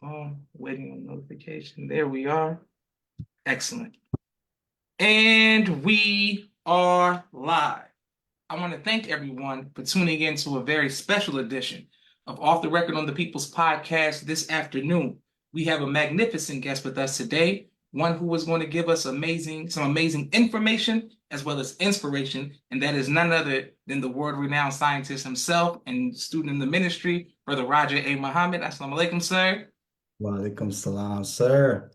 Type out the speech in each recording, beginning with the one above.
Oh, waiting on notification. There we are. Excellent. And we are live. I want to thank everyone for tuning in to a very special edition of Off the Record on the People's podcast this afternoon. We have a magnificent guest with us today, one who is going to give us some amazing information as well as inspiration, and that is none other than the world-renowned scientist himself and student in the ministry, Brother Elijah A. Muhammad. Assalamu alaikum, sir. Wa alaikum salam, sir.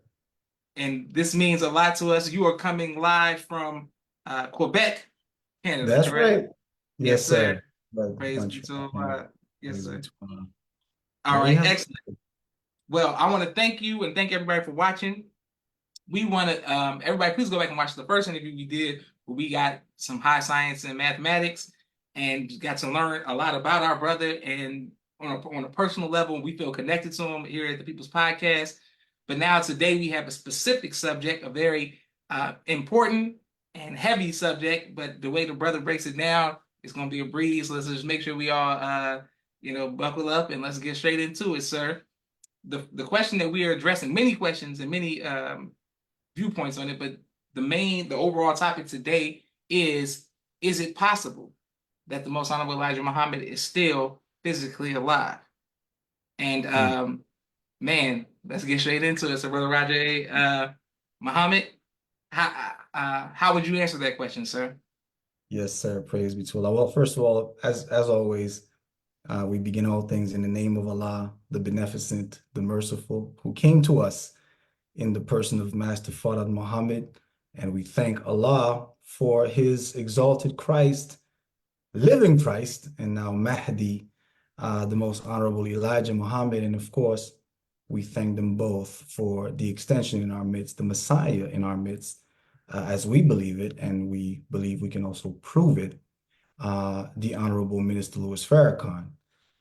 And this means a lot to us. You are coming live from Quebec, Canada, That's correct? right. Yes, Yes, sir. sir. But Praise be Montreal, to Canada. yes, Praise be sir. to God. All Yeah, we right, have. excellent. Well, I want to thank you and thank everybody for watching. We want to everybody please go back and watch the first interview we did where we got some high science and mathematics and got to learn a lot about our brother and on a personal level we feel connected to him here at the People's Podcast. But now today we have a specific subject, a very important and heavy subject, but the way the brother breaks it down, it's going to be a breeze. Let's just make sure we all buckle up and let's get straight into it, sir. The question that we are addressing, many questions and many viewpoints on it, but the overall topic today is it possible that the Most Honorable Elijah Muhammad is still physically alive? And man, let's get straight into it. So, Brother Roger Muhammad, how would you answer that question, sir? Yes, sir. Praise be to Allah. Well, first of all, as always, we begin all things in the name of Allah, the Beneficent, the Merciful, who came to us in the person of Master Farrakhan Muhammad, and we thank Allah for His exalted Christ, living Christ, and now Mahdi, the Most Honorable Elijah Muhammad, and of course, we thank them both for the extension in our midst, the Messiah in our midst, as we believe it, and we believe we can also prove it, the Honorable Minister Louis Farrakhan.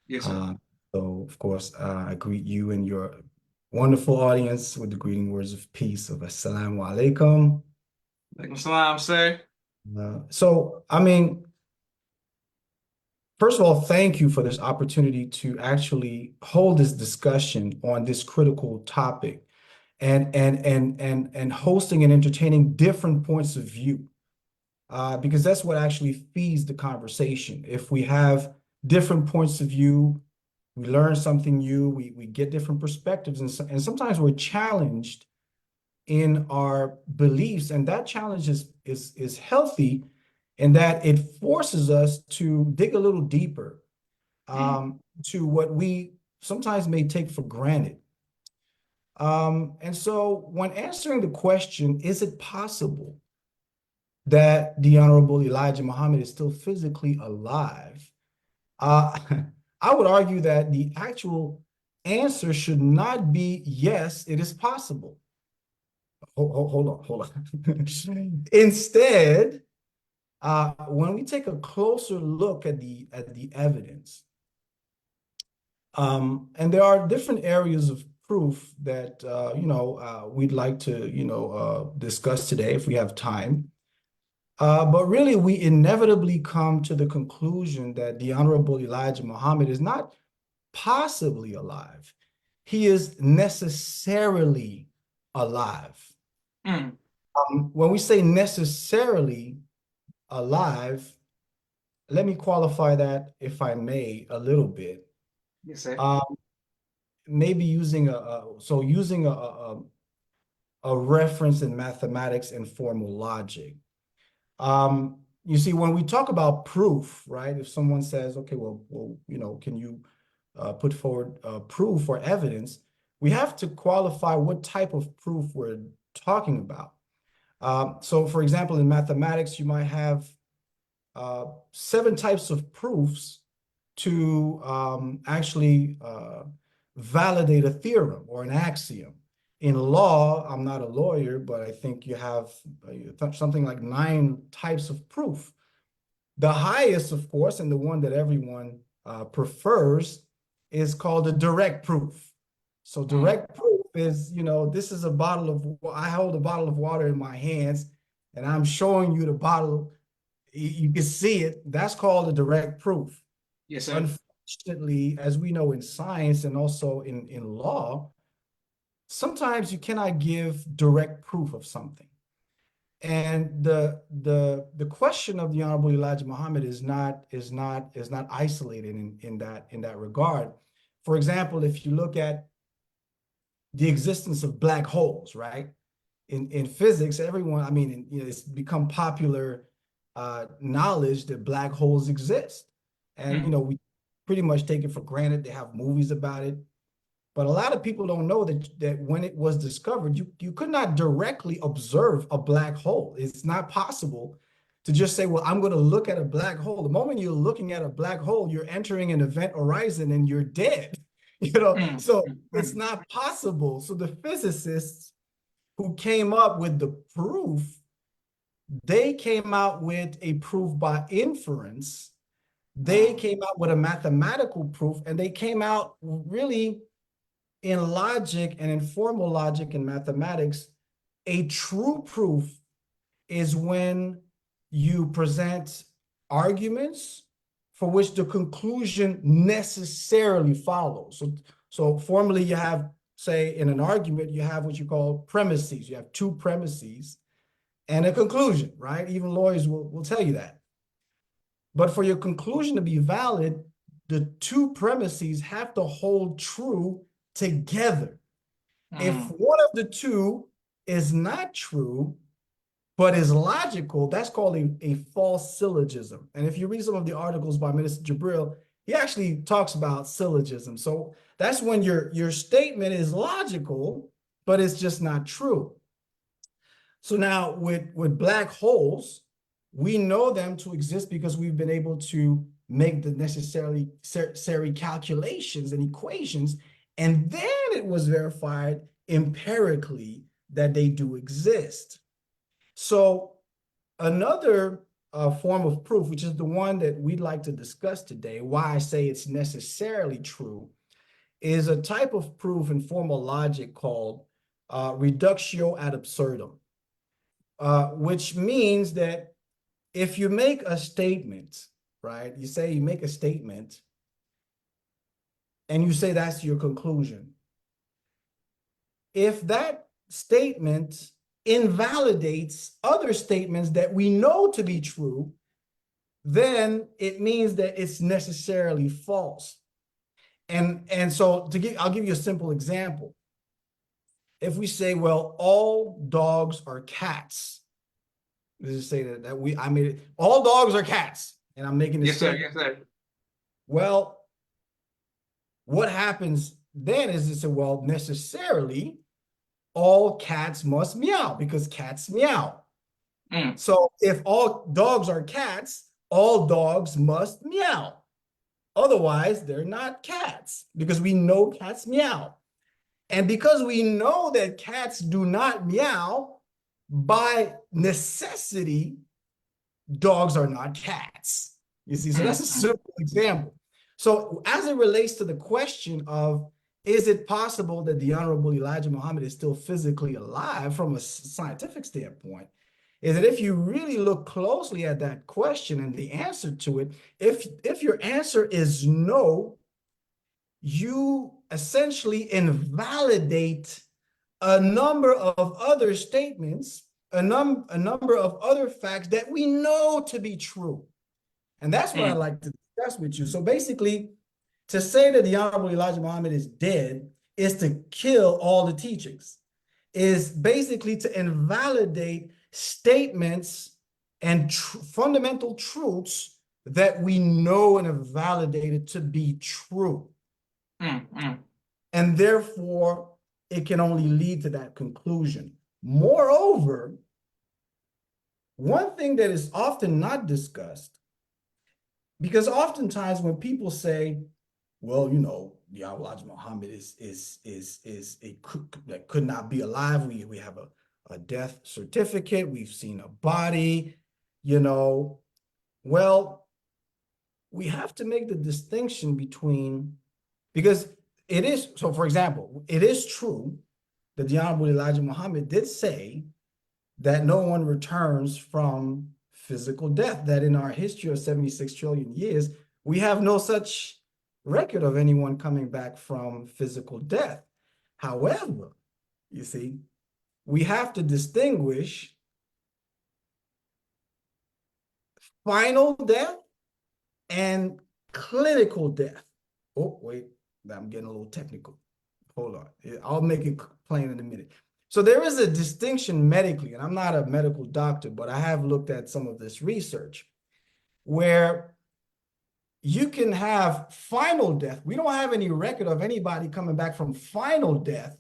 Yes, sir. So, of course, I greet you and your wonderful audience with the greeting words of peace of Assalamu alaikum. Alaikum salam, sir. I mean, first of all, thank you for this opportunity to actually hold this discussion on this critical topic and hosting and entertaining different points of view, because that's what actually feeds the conversation. If we have different points of view, we learn something new, we get different perspectives, and sometimes we're challenged in our beliefs, and that challenge is healthy in that it forces us to dig a little deeper to what we sometimes may take for granted. And so when answering the question, is it possible that the Honorable Elijah Muhammad is still physically alive? I would argue that the actual answer should not be yes, it is possible. Hold on. Instead, when we take a closer look at the evidence, and there are different areas of proof that we'd like to discuss today if we have time. But really, we inevitably come to the conclusion that the Honorable Elijah Muhammad is not possibly alive. He is necessarily alive. When we say necessarily alive, let me qualify that, if I may, a little bit. Yes, sir. Maybe using a reference in mathematics and formal logic. You see, when we talk about proof, right? If someone says, okay, well, can you put forward proof or evidence? We have to qualify what type of proof we're talking about. So, for example, in mathematics, you might have 7 types of proofs to actually validate a theorem or an axiom. In law, I'm not a lawyer, but I think you have something like 9 types of proof. The highest, of course, and the one that everyone prefers is called a direct proof. So direct proof is, this is I hold a bottle of water in my hands and I'm showing you the bottle. You can see it. That's called a direct proof. Yes, sir. Unfortunately, as we know in science and also in law, sometimes you cannot give direct proof of something. And the question of the Honorable Elijah Muhammad is not isolated in that regard. For example, if you look at the existence of black holes, right? In physics, everyone, I mean, it's become popular knowledge that black holes exist. And, we pretty much take it for granted. They have movies about it. But a lot of people don't know that when it was discovered, you could not directly observe a black hole. It's not possible to just say, well, I'm going to look at a black hole. The moment you're looking at a black hole, you're entering an event horizon and you're dead. So it's not possible. So the physicists who came up with the proof, they came out with a proof by inference. They came out with a mathematical proof, and they came out really in logic and in formal logic and mathematics. A true proof is when you present arguments for which the conclusion necessarily follows. So formally, you have, say, in an argument, you have what you call premises. You have two premises and a conclusion, right? Even lawyers will tell you that. But for your conclusion to be valid, the two premises have to hold true together. If one of the two is not true, but is logical, that's called a false syllogism. And if you read some of the articles by Minister Jabril, he actually talks about syllogism. So that's when your statement is logical, but it's just not true. So now with black holes, we know them to exist because we've been able to make the necessary calculations and equations, and then it was verified empirically that they do exist. So another form of proof, which is the one that we'd like to discuss today, why I say it's necessarily true, is a type of proof in formal logic called reductio ad absurdum, which means that if you make a statement, right, you make a statement and you say that's your conclusion. If that statement invalidates other statements that we know to be true, then it means that it's necessarily false. And so I'll give you a simple example. If we say, well, all dogs are cats, let's just say that I made it, all dogs are cats, and I'm making this. Yes, sir. Well, what happens then is it said, well, necessarily all cats must meow because cats meow. So if all dogs are cats, all dogs must meow. Otherwise, they're not cats because we know cats meow. And because we know that cats do not meow, by necessity, dogs are not cats. You see, so that's a simple example. So as it relates to the question of, is it possible that the Honorable Elijah Muhammad is still physically alive from a scientific standpoint, is that if you really look closely at that question and the answer to it, if your answer is no, you essentially invalidate a number of other statements, a number of other facts that we know to be true. And that's what I'd like to discuss with you. So basically, to say that the Honorable Elijah Muhammad is dead is to kill all the teachings, is basically to invalidate statements and fundamental truths that we know and have validated to be true. And therefore, it can only lead to that conclusion. Moreover, one thing that is often not discussed, because oftentimes when people say, well, the Elijah Muhammad could not be alive. We have a death certificate. We've seen a body, Well, we have to make the distinction between, because it is, so for example, it is true that the Honorable Elijah Muhammad did say that no one returns from physical death, that in our history of 76 trillion years, we have no such record of anyone coming back from physical death. However, You see, we have to distinguish final death and clinical death. Oh, wait, I'm getting a little technical. Hold on. I'll make it plain in a minute. So there is a distinction medically, and I'm not a medical doctor, but I have looked at some of this research where you can have final death. We don't have any record of anybody coming back from final death,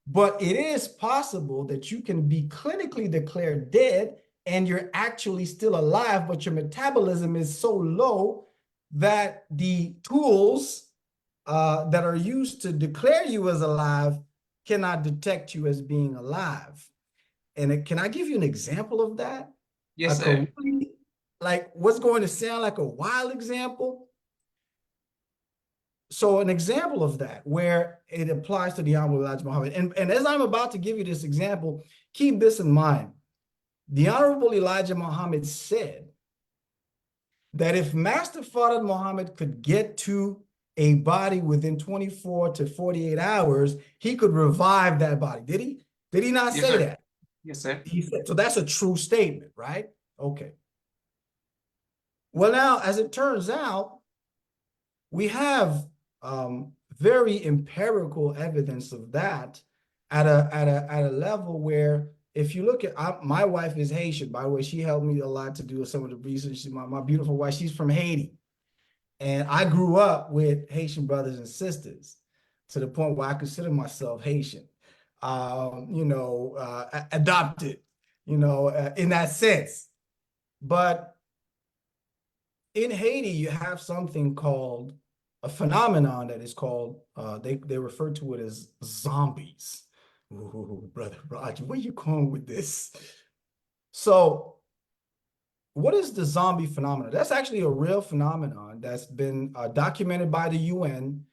but it is possible that you can be clinically declared dead and you're actually still alive, but your metabolism is so low that the tools that are used to declare you as alive cannot detect you as being alive. And can I give you an example of that? Yes, sir. Really, like what's going to sound like a wild example? So an example of that where it applies to the Honorable Elijah Muhammad. And as I'm about to give you this example, keep this in mind. The Honorable Elijah Muhammad said that if Master Fard Muhammad could get to a body within 24 to 48 hours, he could revive that body. Did he? Did he not Yes, say sir. that? Yes, sir. He said, so that's a true statement, right? Okay. Well, now, as it turns out, we have very empirical evidence of that at a level where if you look at, my wife is Haitian, by the way. She helped me a lot to do some of the research. My beautiful wife, she's from Haiti. And I grew up with Haitian brothers and sisters to the point where I consider myself Haitian, adopted, in that sense. But in Haiti, you have something called a phenomenon that is called, they refer to it as zombies. Ooh, brother Roger, where you going with this? So what is the zombie phenomenon? That's actually a real phenomenon that's been documented by the UN,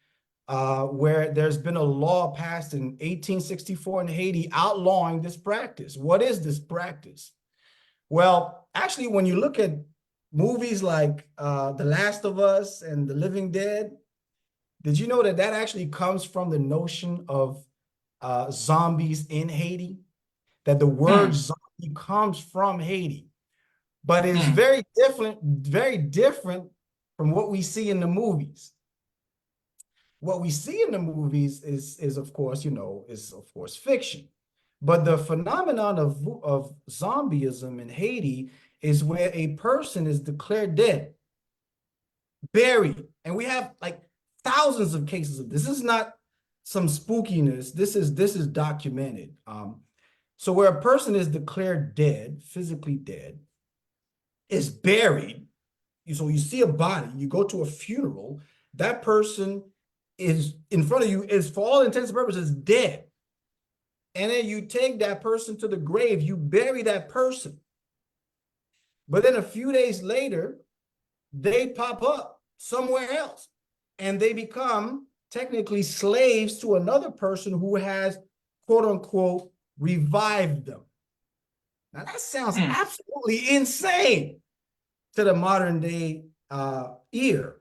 where there's been a law passed in 1864 in Haiti outlawing this practice. What is this practice? Well, actually, when you look at movies like The Last of Us and The Living Dead, did you know that that actually comes from the notion of zombies in Haiti? That the word zombie comes from Haiti, but it's very different from what we see in the movies. What we see in the movies is of course, fiction. But the phenomenon of zombieism in Haiti is where a person is declared dead, buried. And we have like thousands of cases of this. This is not some spookiness. This is documented. So where a person is declared dead, physically dead, is buried. So you see a body, you go to a funeral, that person is in front of you, is for all intents and purposes dead. And then you take that person to the grave, you bury that person. But then a few days later, they pop up somewhere else and they become technically slaves to another person who has, quote unquote, revived them. Now that sounds absolutely insane to the modern day ear.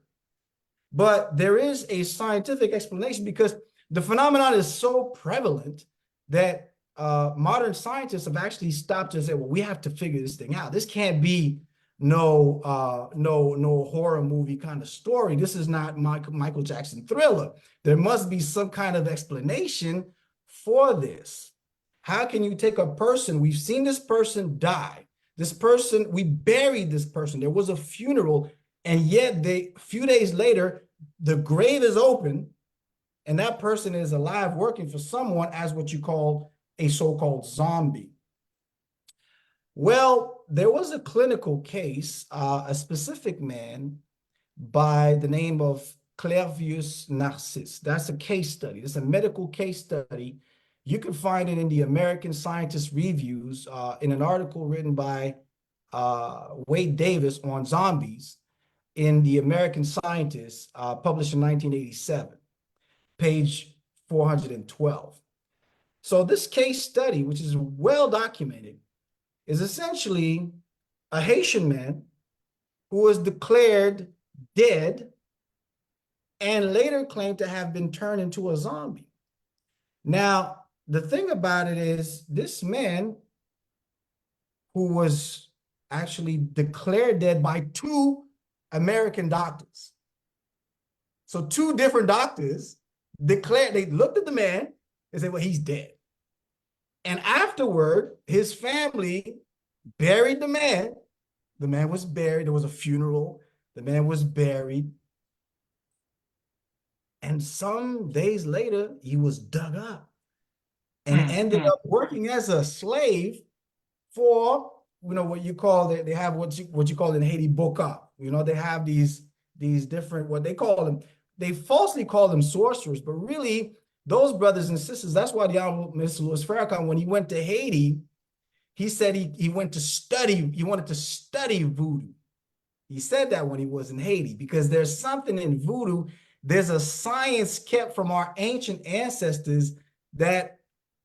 But there is a scientific explanation because the phenomenon is so prevalent that modern scientists have actually stopped and said, well, we have to figure this thing out. This can't be no horror movie kind of story. This is not Michael Jackson Thriller. There must be some kind of explanation for this. How can you take a person, we've seen this person die, this person, we buried this person, there was a funeral, and yet a few days later, the grave is open and that person is alive working for someone as what you call a so-called zombie. Well, there was a clinical case, a specific man by the name of Clairvius Narcisse. That's a case study. It's a medical case study. You can find it in the American Scientist Reviews in an article written by Wade Davis on zombies in the American Scientist, published in 1987, page 412. So this case study, which is well documented, is essentially a Haitian man who was declared dead and later claimed to have been turned into a zombie. Now, the thing about it is this man who was actually declared dead by two American doctors. So two different doctors declared, they looked at the man and said, well, he's dead. And afterward, his family buried the man. The man was buried. There was a funeral. The man was buried. And some days later, he was dug up and ended up working as a slave for, what you call it. They have what you call in Haiti, boka. They have these different, what they call them. They falsely call them sorcerers, but really those brothers and sisters, that's why the Honorable Mr. Louis Farrakhan, when he went to Haiti, he said he went to study, he wanted to study voodoo. He said that when he was in Haiti, because there's something in voodoo, there's a science kept from our ancient ancestors that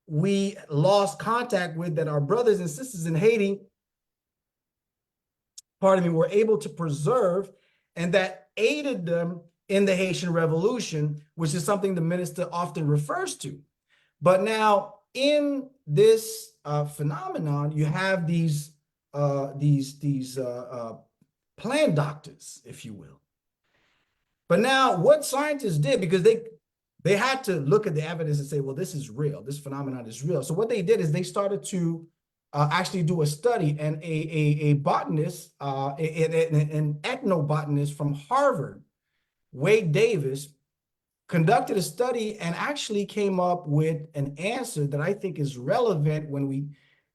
we lost contact with, that our brothers and sisters in Haiti, were able to preserve, and that aided them in the Haitian Revolution, which is something the minister often refers to. But now in this phenomenon, you have these plant doctors, if you will. But now what scientists did, because they had to look at the evidence and say, well, this is real, this phenomenon is real. So what they did is they started to actually do a study, and a botanist, an ethnobotanist from Harvard, Wade Davis, conducted a study and actually came up with an answer that I think is relevant when we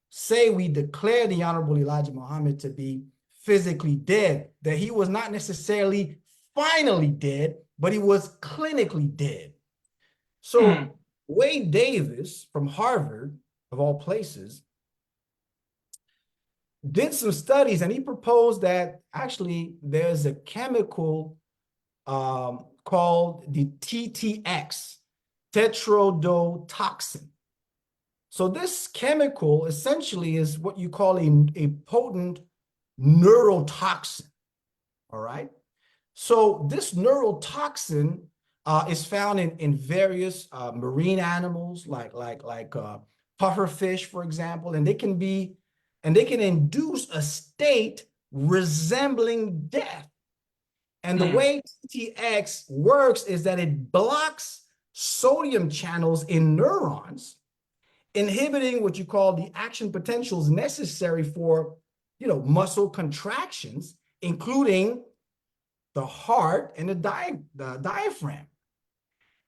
say we declare the Honorable Elijah Muhammad to be physically dead, that he was not necessarily finally dead, but he was clinically dead. So Wade Davis from Harvard, of all places, did some studies, and he proposed that actually there's a chemical called the TTX, tetrodotoxin. So this chemical essentially is what you call a potent neurotoxin, all right? So this neurotoxin is found in various marine animals, like pufferfish, for example, and they can induce a state resembling death. And the way TTX works is that it blocks sodium channels in neurons, inhibiting what you call the action potentials necessary for, muscle contractions, including the heart and the diaphragm.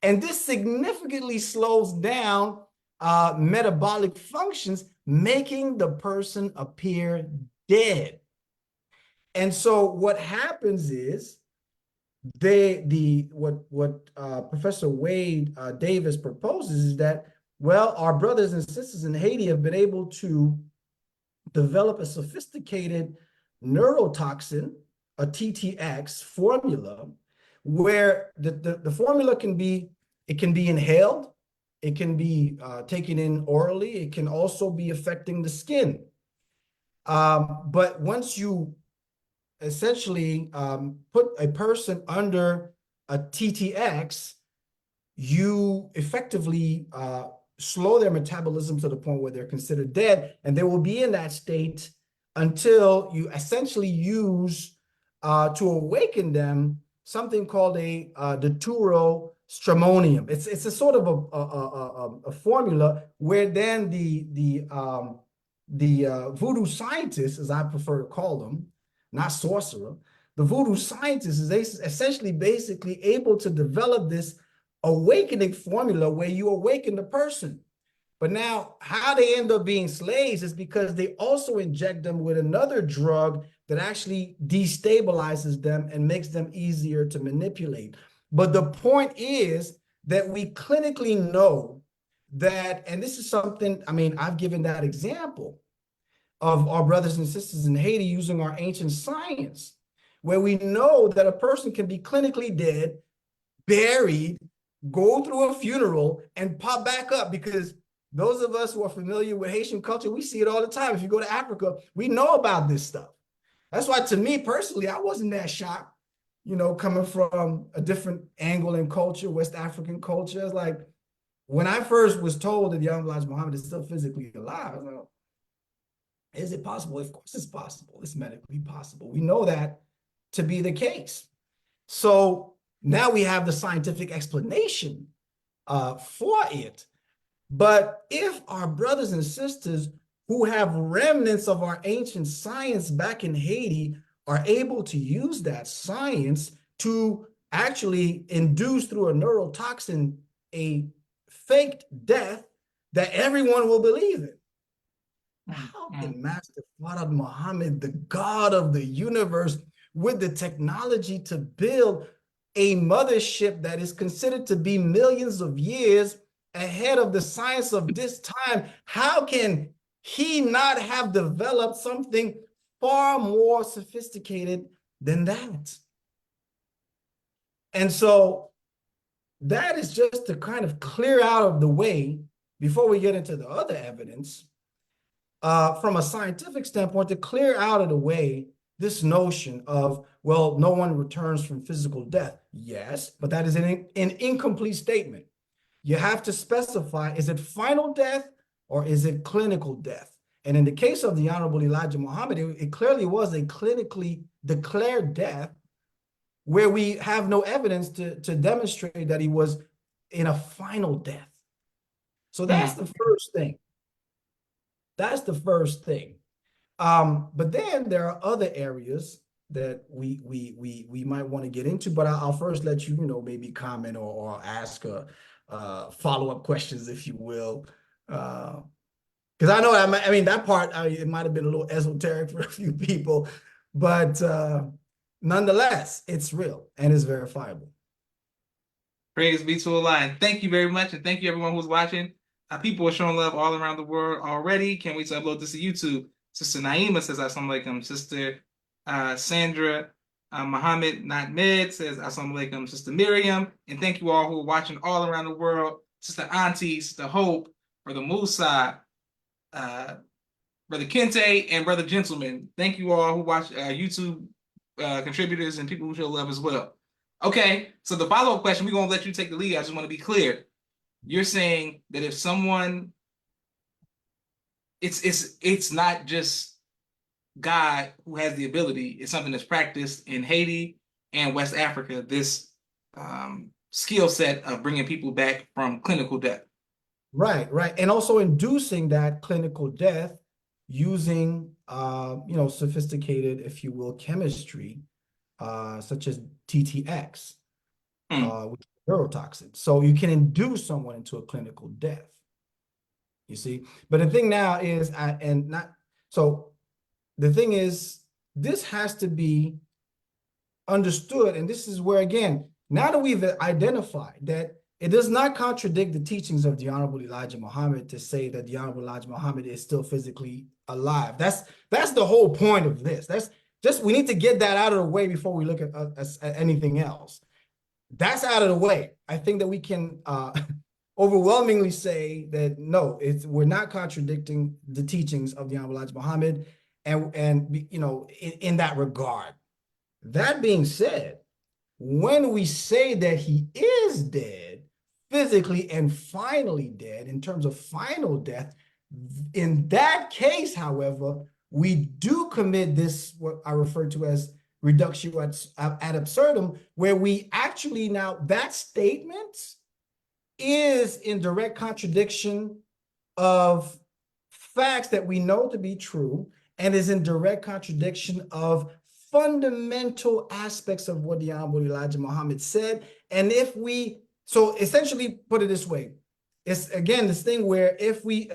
And this significantly slows down metabolic functions, making the person appear dead. And so what happens is what Professor Wade Davis proposes is that, well, our brothers and sisters in Haiti have been able to develop a sophisticated neurotoxin, a TTX formula, where the formula can be inhaled, it can be taken in orally, it can also be affecting the skin. But once you essentially put a person under a TTX, you effectively slow their metabolism to the point where they're considered dead, and they will be in that state until you essentially use to awaken them something called a deuterostramonium. It's a sort of a formula where then the voodoo scientists, as I prefer to call them, not sorcerer, the voodoo scientists is essentially basically able to develop this awakening formula where you awaken the person. But now how they end up being slaves is because they also inject them with another drug that actually destabilizes them and makes them easier to manipulate. But the point is that we clinically know that, and this is something, I've given that example of our brothers and sisters in Haiti using our ancient science, where we know that a person can be clinically dead, buried, go through a funeral, and pop back up. Because those of us who are familiar with Haitian culture, we see it all the time. If you go to Africa, we know about this stuff. That's why, to me personally, I wasn't that shocked, coming from a different angle in culture, West African culture. It's like, when I first was told that the Hon Elijah Muhammad is still physically alive, I was like, is it possible? Of course it's possible. It's medically possible. We know that to be the case. So now we have the scientific explanation for it. But if our brothers and sisters who have remnants of our ancient science back in Haiti are able to use that science to actually induce through a neurotoxin a faked death that everyone will believe in, how can Master Farad Muhammad, the God of the universe, with the technology to build a mothership that is considered to be millions of years ahead of the science of this time, how can he not have developed something far more sophisticated than that? And so that is just to kind of clear out of the way before we get into the other evidence. From a scientific standpoint, to clear out of the way this notion of, well, no one returns from physical death. Yes, but that is an incomplete statement. You have to specify, is it final death or is it clinical death? And in the case of the Honorable Elijah Muhammad, it clearly was a clinically declared death where we have no evidence to demonstrate that he was in a final death. So that's the first thing. That's the first thing. But then there are other areas that we might want to get into, but I'll first let you, maybe comment or ask follow-up questions, if you will. Because I know, I mean, that part, it might have been a little esoteric for a few people, but nonetheless, it's real and it's verifiable. Praise be to Allah. Thank you very much, and thank you everyone who's watching. People are showing love all around the world already. Can't wait to upload this to YouTube. Sister Naima says, Assalamu alaikum. Sister Sandra Muhammad Not Med says, Assalamu alaikum. Sister Miriam. And thank you all who are watching all around the world. Sister Auntie, Sister Hope, Brother Musa, Brother Kente, and Brother Gentleman. Thank you all who watch YouTube contributors and people who show love as well. Okay, so the follow-up question, we're going to let you take the lead. I just want to be clear. You're saying that if someone, it's not just God who has the ability, it's something that's practiced in Haiti and West Africa, this skill set of bringing people back from clinical death. Right. And also inducing that clinical death using, sophisticated, if you will, chemistry, such as TTX, which is neurotoxin. So you can induce someone into a clinical death, you see. But the thing now is, the thing is, this has to be understood. And this is where, again, now that we've identified that it does not contradict the teachings of the Honorable Elijah Muhammad to say that the Honorable Elijah Muhammad is still physically alive. That's the whole point of this. That's just, we need to get that out of the way before we look at anything else. That's out of the way. I think that we can overwhelmingly say that no, we're not contradicting the teachings of the Honorable Elijah Muhammad, and in that regard. That being said, when we say that he is dead, physically and finally dead, in terms of final death, in that case, however, we do commit this, what I refer to as reductio ad absurdum, where we actually now, that statement is in direct contradiction of facts that we know to be true, and is in direct contradiction of fundamental aspects of what the Honorable Elijah Muhammad said. And so essentially, put it this way, it's again this thing where if we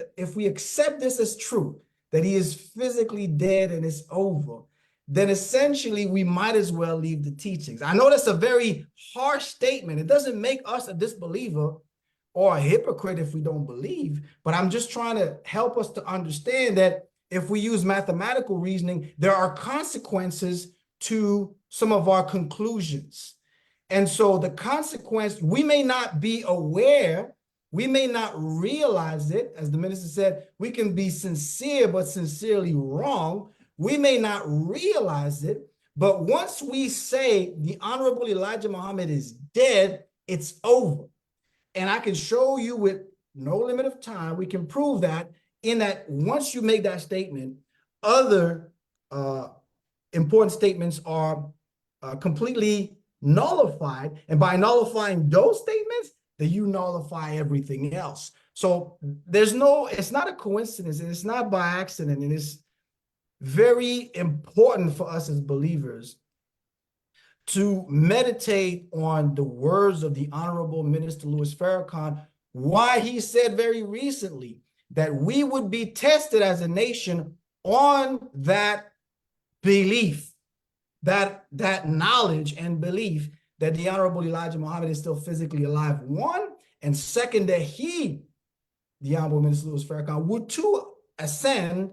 accept this as true, that he is physically dead and it's over, then essentially we might as well leave the teachings. I know that's a very harsh statement. It doesn't make us a disbeliever or a hypocrite if we don't believe, but I'm just trying to help us to understand that if we use mathematical reasoning, there are consequences to some of our conclusions. And so the consequence, we may not be aware, we may not realize it. As the minister said, we can be sincere, but sincerely wrong. We may not realize it, but once we say the Honorable Elijah Muhammad is dead, it's over. And I can show you with no limit of time, we can prove that in that once you make that statement, other important statements are completely nullified. And by nullifying those statements, then you nullify everything else. So it's not a coincidence, and it's not by accident, and it's very important for us as believers to meditate on the words of the Honorable Minister Louis Farrakhan, why he said very recently that we would be tested as a nation on that belief, that knowledge and belief that the Honorable Elijah Muhammad is still physically alive, one, and second, that the Honorable Minister Louis Farrakhan, would too ascend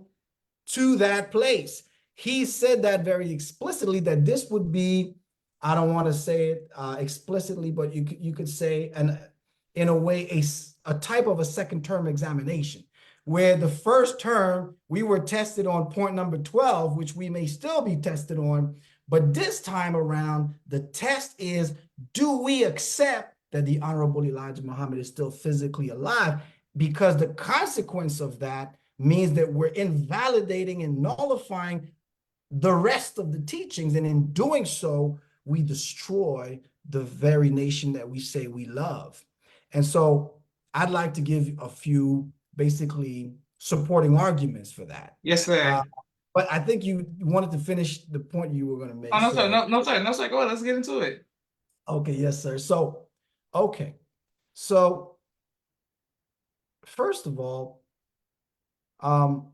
to that place. He said that very explicitly, that this would be, I don't want to say it explicitly, but you could say, in a way, a type of a second term examination, where the first term we were tested on point number 12, which we may still be tested on, but this time around, the test is, do we accept that the Honorable Elijah Muhammad is still physically alive? Because the consequence of that means that we're invalidating and nullifying the rest of the teachings. And in doing so, we destroy the very nation that we say we love. And so I'd like to give a few basically supporting arguments for that. Yes, sir. But I think you wanted to finish the point you were going to make. Oh, no, sir. No, sir. No, sir. Go ahead. Let's get into it. Okay, yes, sir. So, okay. So, first of all, when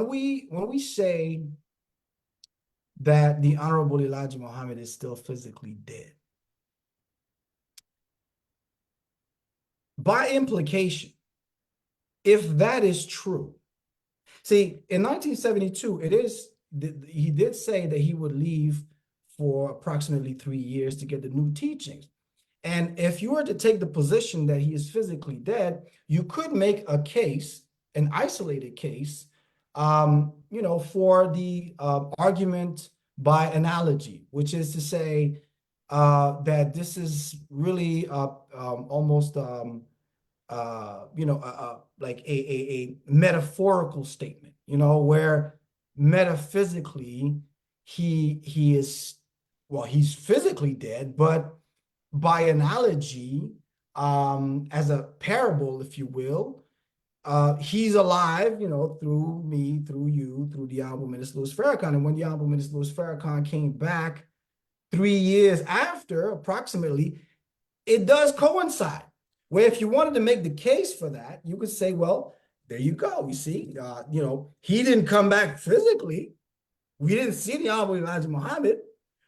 we say that the Honorable Elijah Muhammad is still physically dead, by implication, if that is true, see, in 1972, he did say that he would leave for approximately 3 years to get the new teachings. And if you were to take the position that he is physically dead, you could make a case, an isolated case, for the argument by analogy, which is to say that this is really almost like a metaphorical statement, where metaphysically he's physically dead, but by analogy, as a parable, if you will, he's alive, through me, through you, through the Honorable Minister Louis Farrakhan. And when the Honorable Minister Louis Farrakhan came back 3 years after, approximately, it does coincide. Where if you wanted to make the case for that, you could say, well, there you go. You see, he didn't come back physically. We didn't see the Honorable Elijah Muhammad,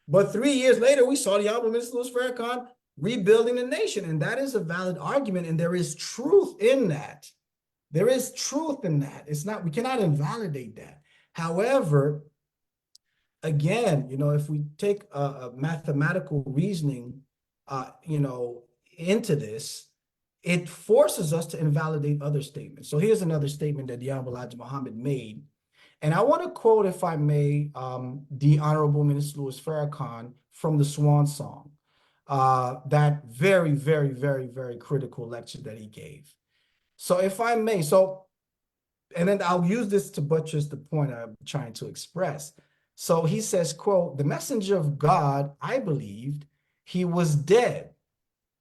but 3 years later, we saw the Honorable Minister Louis Farrakhan rebuilding the nation. And that is a valid argument. And there is truth in that. There is truth in that. We cannot invalidate that. However, again, if we take a mathematical reasoning, into this, it forces us to invalidate other statements. So here's another statement that the Honorable Elijah Muhammad made. And I want to quote, if I may, the Honorable Minister Louis Farrakhan from the Swan Song, that very, very, very, very critical lecture that he gave. So if I may, and then I'll use this to buttress the point I'm trying to express. So he says, quote, "The messenger of God, I believed he was dead,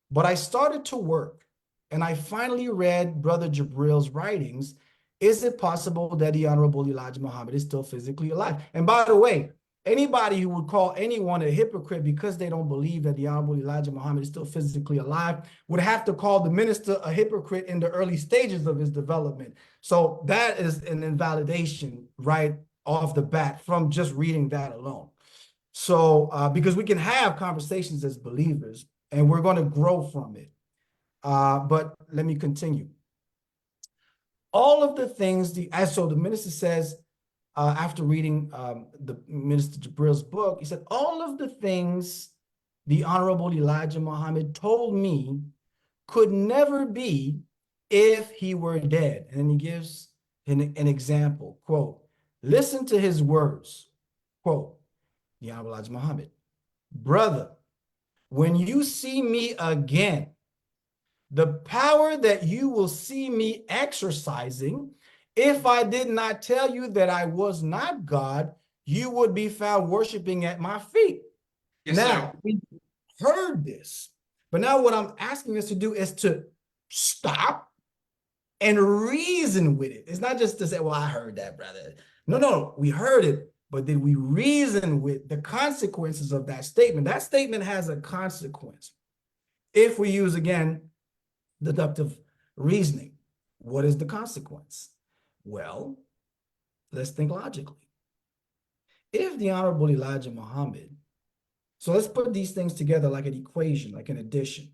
but I started to work and I finally read Brother Jabril's writings. Is it possible that the Honorable Elijah Muhammad is still physically alive?" And by the way, anybody who would call anyone a hypocrite because they don't believe that the Honorable Elijah Muhammad is still physically alive would have to call the minister a hypocrite in the early stages of his development. So that is an invalidation right off the bat from just reading that alone. So because we can have conversations as believers and we're going to grow from it. But let me continue. All of the things, so the minister says, after reading the Minister Jabril's book, he said, all of the things the Honorable Elijah Muhammad told me could never be if he were dead. And then he gives an example, quote, "Listen to his words," quote, the Honorable Elijah Muhammad, "Brother, when you see me again, the power that you will see me exercising, if I did not tell you that I was not God, you would be found worshiping at my feet. Yes, Now, sir. we heard this, but now what I'm asking us to do is to stop and reason with it. It's not just to say, well, I heard that, brother. No, we heard it, but did we reason with the consequences of that statement? That statement has a consequence. If we use, again, deductive reasoning, what is the consequence? Well, let's think logically. If the Honorable Elijah Muhammad, so let's put these things together like an equation, like an addition.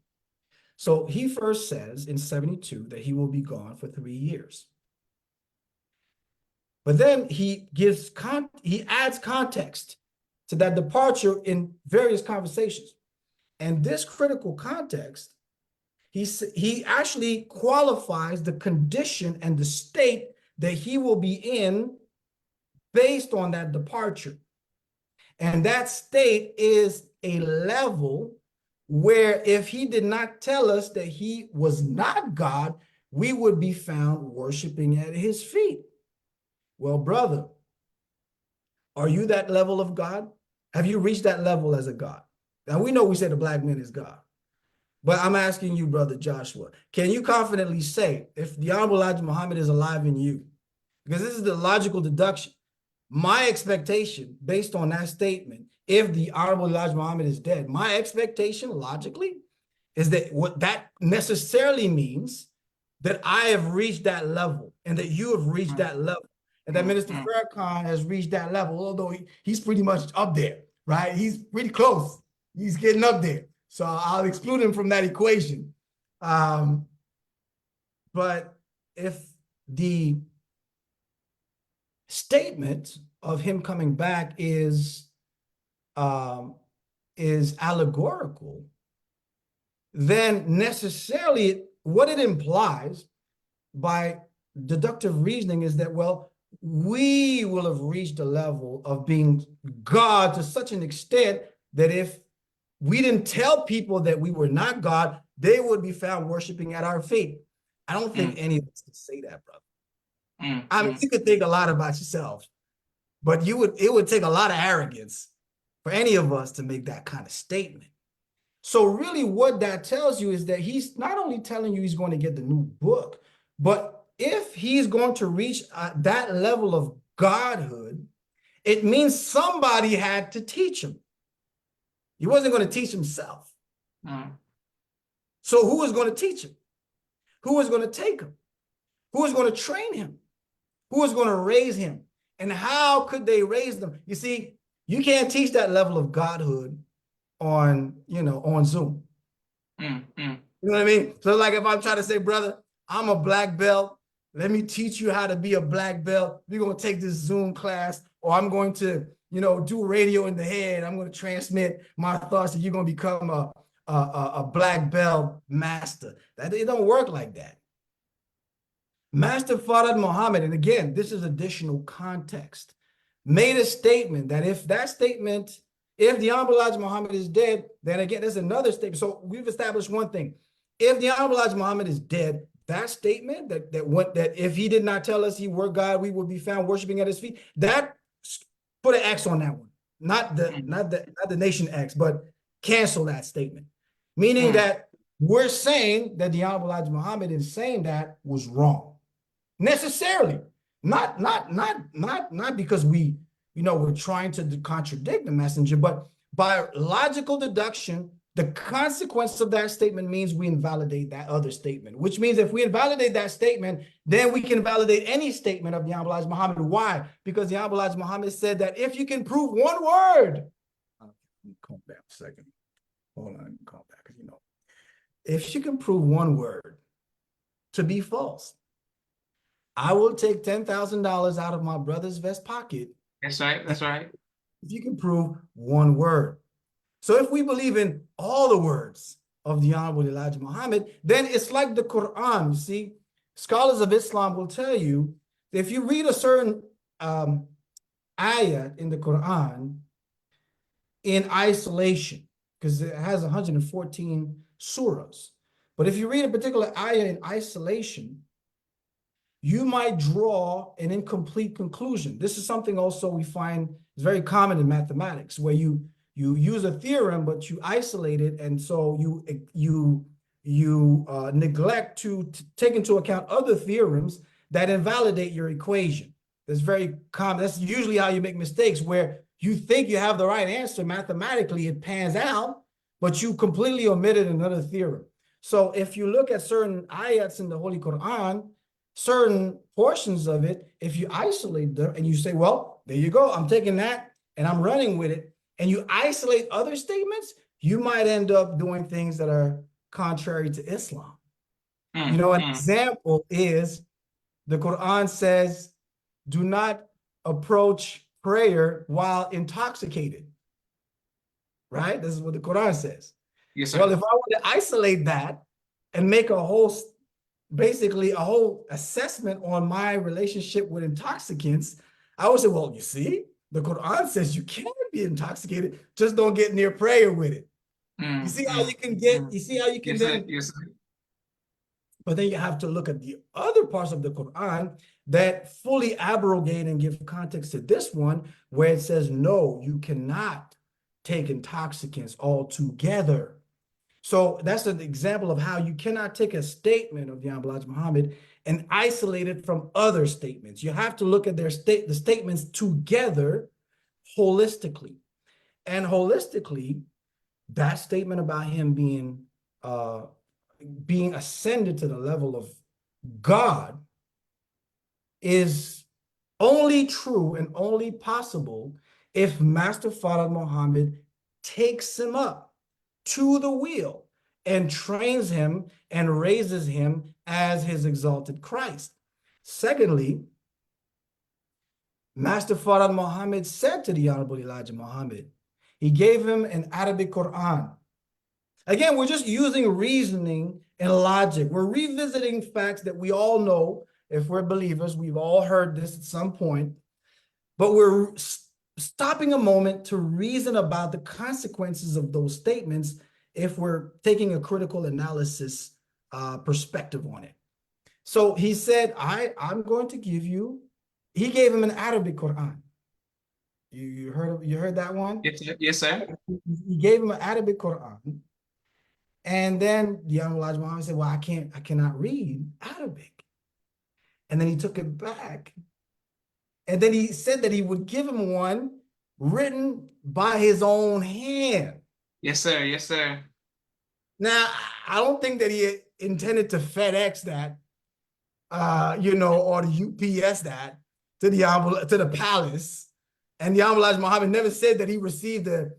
So he first says in 72 that he will be gone for 3 years. But then he adds context to that departure in various conversations. And this critical context, he actually qualifies the condition and the state that he will be in based on that departure. And that state is a level where if he did not tell us that he was not God, we would be found worshiping at his feet. Well, brother, are you that level of God? Have you reached that level as a God? Now, we know we say the black man is God, but I'm asking you, brother Joshua, can you confidently say if the Honorable Elijah Muhammad is alive in you? Because this is the logical deduction. My expectation, based on that statement, if the Honorable Elijah Muhammad is dead, my expectation logically is that what that necessarily means that I have reached that level and that you have reached that level and that Minister Farrakhan has reached that level, although he's pretty much up there, right? He's pretty close. He's getting up there. So I'll exclude him from that equation. But if the statement of him coming back is allegorical, then necessarily what it implies by deductive reasoning is that, well, we will have reached a level of being God to such an extent that if we didn't tell people that we were not God, they would be found worshiping at our feet. I don't think any of us can say that, brother. I mean, you could think a lot about yourself, but it would take a lot of arrogance for any of us to make that kind of statement. So really what that tells you is that he's not only telling you he's going to get the new book, but if he's going to reach that level of godhood, it means somebody had to teach him. He wasn't going to teach himself. So who was going to teach him? Who was going to take him? Who was going to train him? Who was going to raise him? And how could they raise them? You see, you can't teach that level of godhood on Zoom. You know what I mean? So like if I'm trying to say, brother, I'm a black belt, let me teach you how to be a black belt. We're going to take this Zoom class, or I'm going to, do radio in the head. I'm going to transmit my thoughts and you're going to become a black belt master. It don't work like that. Master Farrakhan Muhammad, and again, this is additional context, made a statement that if the Honorable Elijah Muhammad is dead, then again, there's another statement. So we've established one thing. If the Honorable Elijah Muhammad is dead, that statement that if he did not tell us he were God, we would be found worshiping at his feet, that put an X on that one. Not the nation X, but cancel that statement. Meaning that we're saying that the Honorable Elijah Muhammad in saying that was wrong. Necessarily. Not because we're trying to contradict the messenger, but by logical deduction, the consequence of that statement means we invalidate that other statement, which means if we invalidate that statement, then we can validate any statement of the Honorable Elijah Muhammad. Why? Because the Honorable Elijah Muhammad said that if you can prove one word, let me calm down a second. Hold on, let me calm back. If you can prove one word to be false, I will take $10,000 out of my brother's vest pocket. That's right. That's right. If you can prove one word. So if we believe in all the words of the Honorable Elijah Muhammad, then it's like the Quran. You see, scholars of Islam will tell you that if you read a certain ayah in the Quran in isolation, because it has 114 surahs. But if you read a particular ayah in isolation, you might draw an incomplete conclusion. This is something also we find is very common in mathematics, where you use a theorem, but you isolate it, and so you neglect to take into account other theorems that invalidate your equation. That's very common. That's usually how you make mistakes, where you think you have the right answer mathematically, it pans out, but you completely omitted another theorem. So if you look at certain ayats in the Holy Quran, certain portions of it, if you isolate them and you say, well, there you go, I'm taking that and I'm running with it, and you isolate other statements, you might end up doing things that are contrary to Islam. You know, an example is the Quran says, do not approach prayer while intoxicated, right? This is what the Quran says. Yes, sir. Well, if I were to isolate that and make basically a whole assessment on my relationship with intoxicants, I would say, well, you see, the Quran says you can be intoxicated, just don't get near prayer with it. You see how you can Yes, sir. then, Yes, sir. but then you have to look at the other parts of the Quran that fully abrogate and give context to this one, where it says, no, you cannot take intoxicants altogether. So that's an example of how you cannot take a statement of the Hon Elijah Muhammad and isolate it from other statements. You have to look at the statements together holistically. And holistically, that statement about him being ascended to the level of God is only true and only possible if Master Farrakhan Muhammad takes him up to the wheel and trains him and raises him as his exalted Christ. Secondly, Master Farrakhan Muhammad said to the Honorable Elijah Muhammad, he gave him an Arabic Quran. Again, we're just using reasoning and logic. We're revisiting facts that we all know. If we're believers, we've all heard this at some point, but we're stopping a moment to reason about the consequences of those statements if we're taking a critical analysis perspective on it. So he said, I'm going to give you, he gave him an Arabic Quran. You heard that one? Yes, sir. Yes, sir. He gave him an Arabic Quran. And then the Hon Elijah Muhammad said, well, I cannot read Arabic. And then he took it back. And then he said that he would give him one written by his own hand. Yes, sir. Yes, sir. Now, I don't think that he intended to FedEx that, or the UPS that to the palace. And the Hon Elijah Muhammad never said that he received a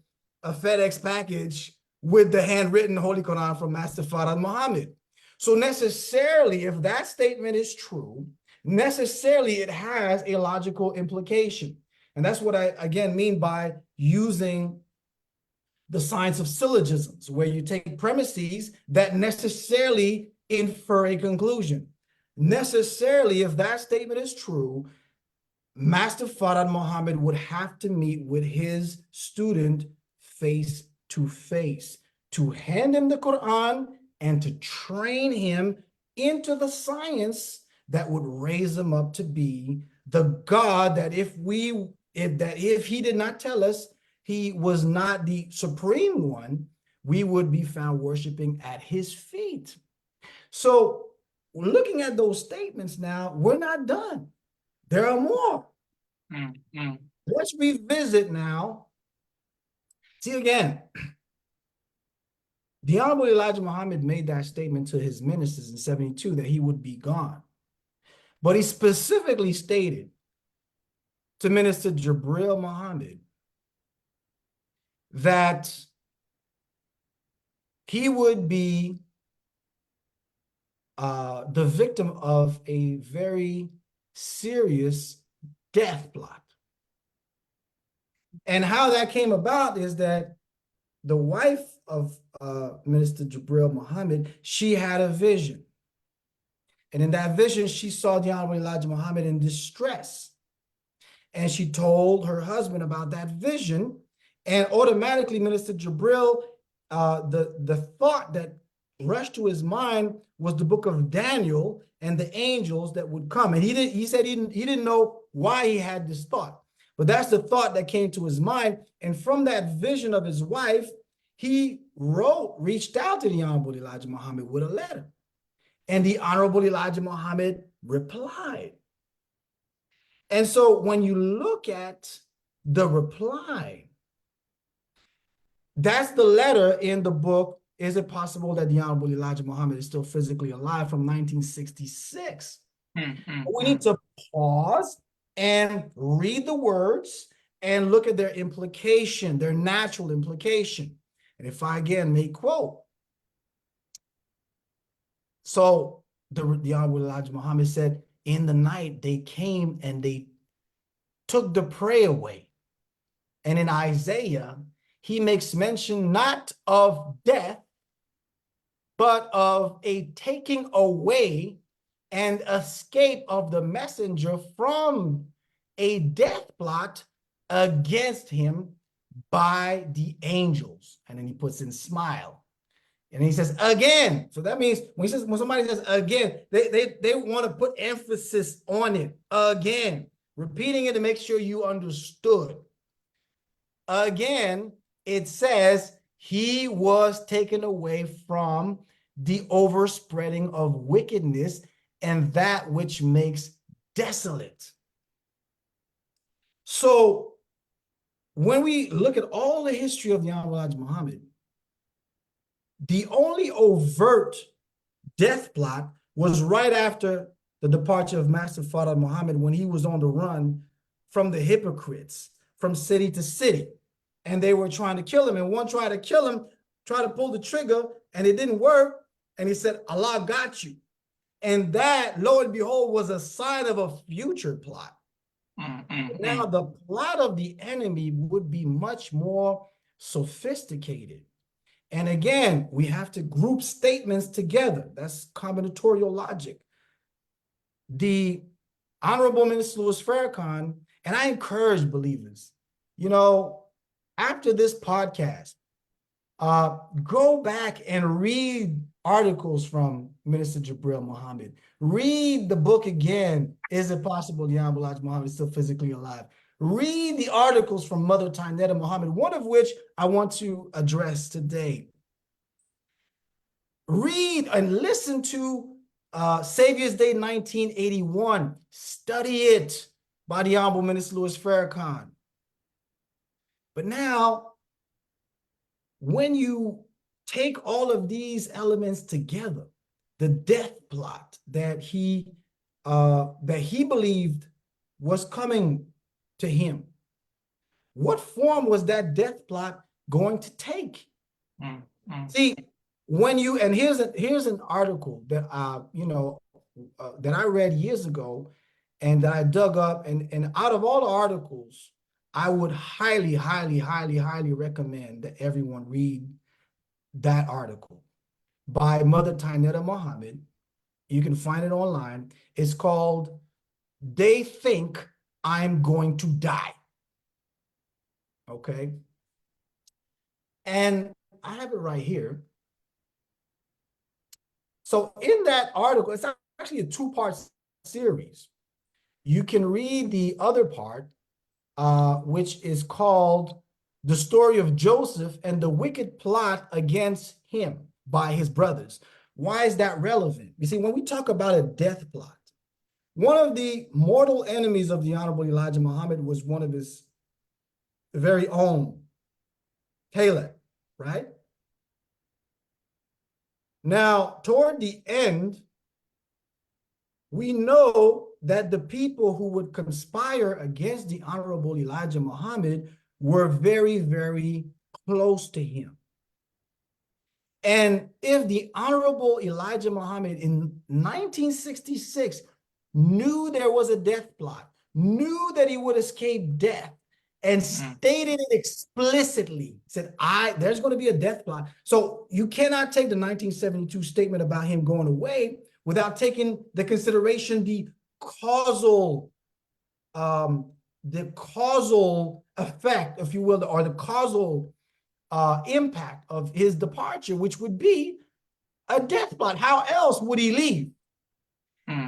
FedEx package with the handwritten Holy Quran from Master Farrakhan Muhammad. So necessarily, if that statement is true, necessarily it has a logical implication. And that's what I, again, mean by using the science of syllogisms, where you take premises that necessarily infer a conclusion. Necessarily, if that statement is true, Master Farrakhan Muhammad would have to meet with his student face to face to hand him the Quran and to train him into the science that would raise him up to be the God that if he did not tell us he was not the supreme one, we would be found worshiping at his feet. So looking at those statements now, we're not done. There are more. Let's revisit now. See again, the Honorable Elijah Muhammad made that statement to his ministers in 72 that he would be gone. But he specifically stated to Minister Jibril Muhammad that he would be the victim of a very serious death plot. And how that came about is that the wife of Minister Jibril Muhammad, she had a vision. And in that vision, she saw the Honorable Elijah Muhammad in distress. And she told her husband about that vision. And automatically, Minister Jibril the thought that rushed to his mind was the book of Daniel and the angels that would come. And he said he didn't know why he had this thought, but that's the thought that came to his mind. And from that vision of his wife, he reached out to the Honorable Elijah Muhammad with a letter. And the Honorable Elijah Muhammad replied. And so when you look at the reply, that's the letter in the book, Is It Possible That the Honorable Elijah Muhammad is Still Physically Alive, from 1966. We need to pause and read the words and look at their implication, their natural implication. And if I again may quote, so the Honorable Elijah Muhammad said, in the night they came and they took the prey away. And in Isaiah, he makes mention not of death, but of a taking away and escape of the messenger from a death plot against him by the angels. And then he puts in smile. And he says, again. So that means when somebody says again, they want to put emphasis on it. Again, repeating it to make sure you understood. Again, it says he was taken away from the overspreading of wickedness and that which makes desolate. So when we look at all the history of the Honorable Elijah Muhammad, the only overt death plot was right after the departure of Master Farrakhan Muhammad, when he was on the run from the hypocrites from city to city. And they were trying to kill him. And one tried to kill him, tried to pull the trigger, and it didn't work. And he said, Allah got you. And that, lo and behold, was a sign of a future plot. Now, the plot of the enemy would be much more sophisticated. And again, we have to group statements together. That's combinatorial logic. The Honorable Minister Louis Farrakhan, and I encourage believers, after this podcast, go back and read articles from Minister Jabril Muhammad. Read the book again, Is It Possible the Honorable Elijah Muhammad is Still Physically Alive? Read the articles from Mother Tainetta Muhammad, one of which I want to address today. Read and listen to Savior's Day 1981. Study it by the Honorable Minister Louis Farrakhan. But now, when you take all of these elements together, the death plot that he believed was coming to him, what form was that death plot going to take? See, when you, and here's an article that that I read years ago, and that I dug up, and out of all the articles, I would highly, highly, highly, highly recommend that everyone read that article by Mother Tainetta Muhammad. You can find it online. It's called "They Think I'm Going to Die." Okay. And I have it right here. So in that article, it's actually a two-part series. You can read the other part, which is called "The Story of Joseph and the Wicked Plot Against Him by His Brothers." Why is that relevant? You see, when we talk about a death plot, one of the mortal enemies of the Honorable Elijah Muhammad was one of his very own, Caleb, right? Now, toward the end, we know that the people who would conspire against the Honorable Elijah Muhammad were very, very close to him. And if the Honorable Elijah Muhammad in 1966 knew there was a death plot, knew that he would escape death, and stated it explicitly, said, there's going to be a death plot. So you cannot take the 1972 statement about him going away without taking the consideration the causal effect, if you will, or the causal impact of his departure, which would be a death plot. How else would he leave?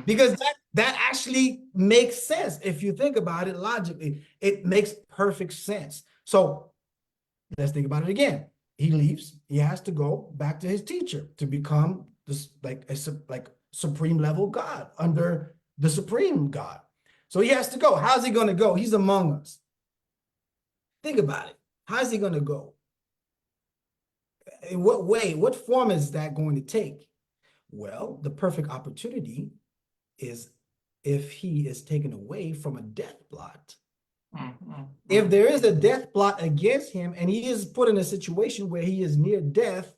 Because that actually makes sense. If you think about it logically, it makes perfect sense. So let's think about it again. He leaves. He has to go back to his teacher to become this like supreme level God under the supreme God. So he has to go. How's he going to go? He's among us. Think about it. How's he going to go? In what way? What form is that going to take? Well, the perfect opportunity is if he is taken away from a death plot. If there is a death plot against him and he is put in a situation where he is near death,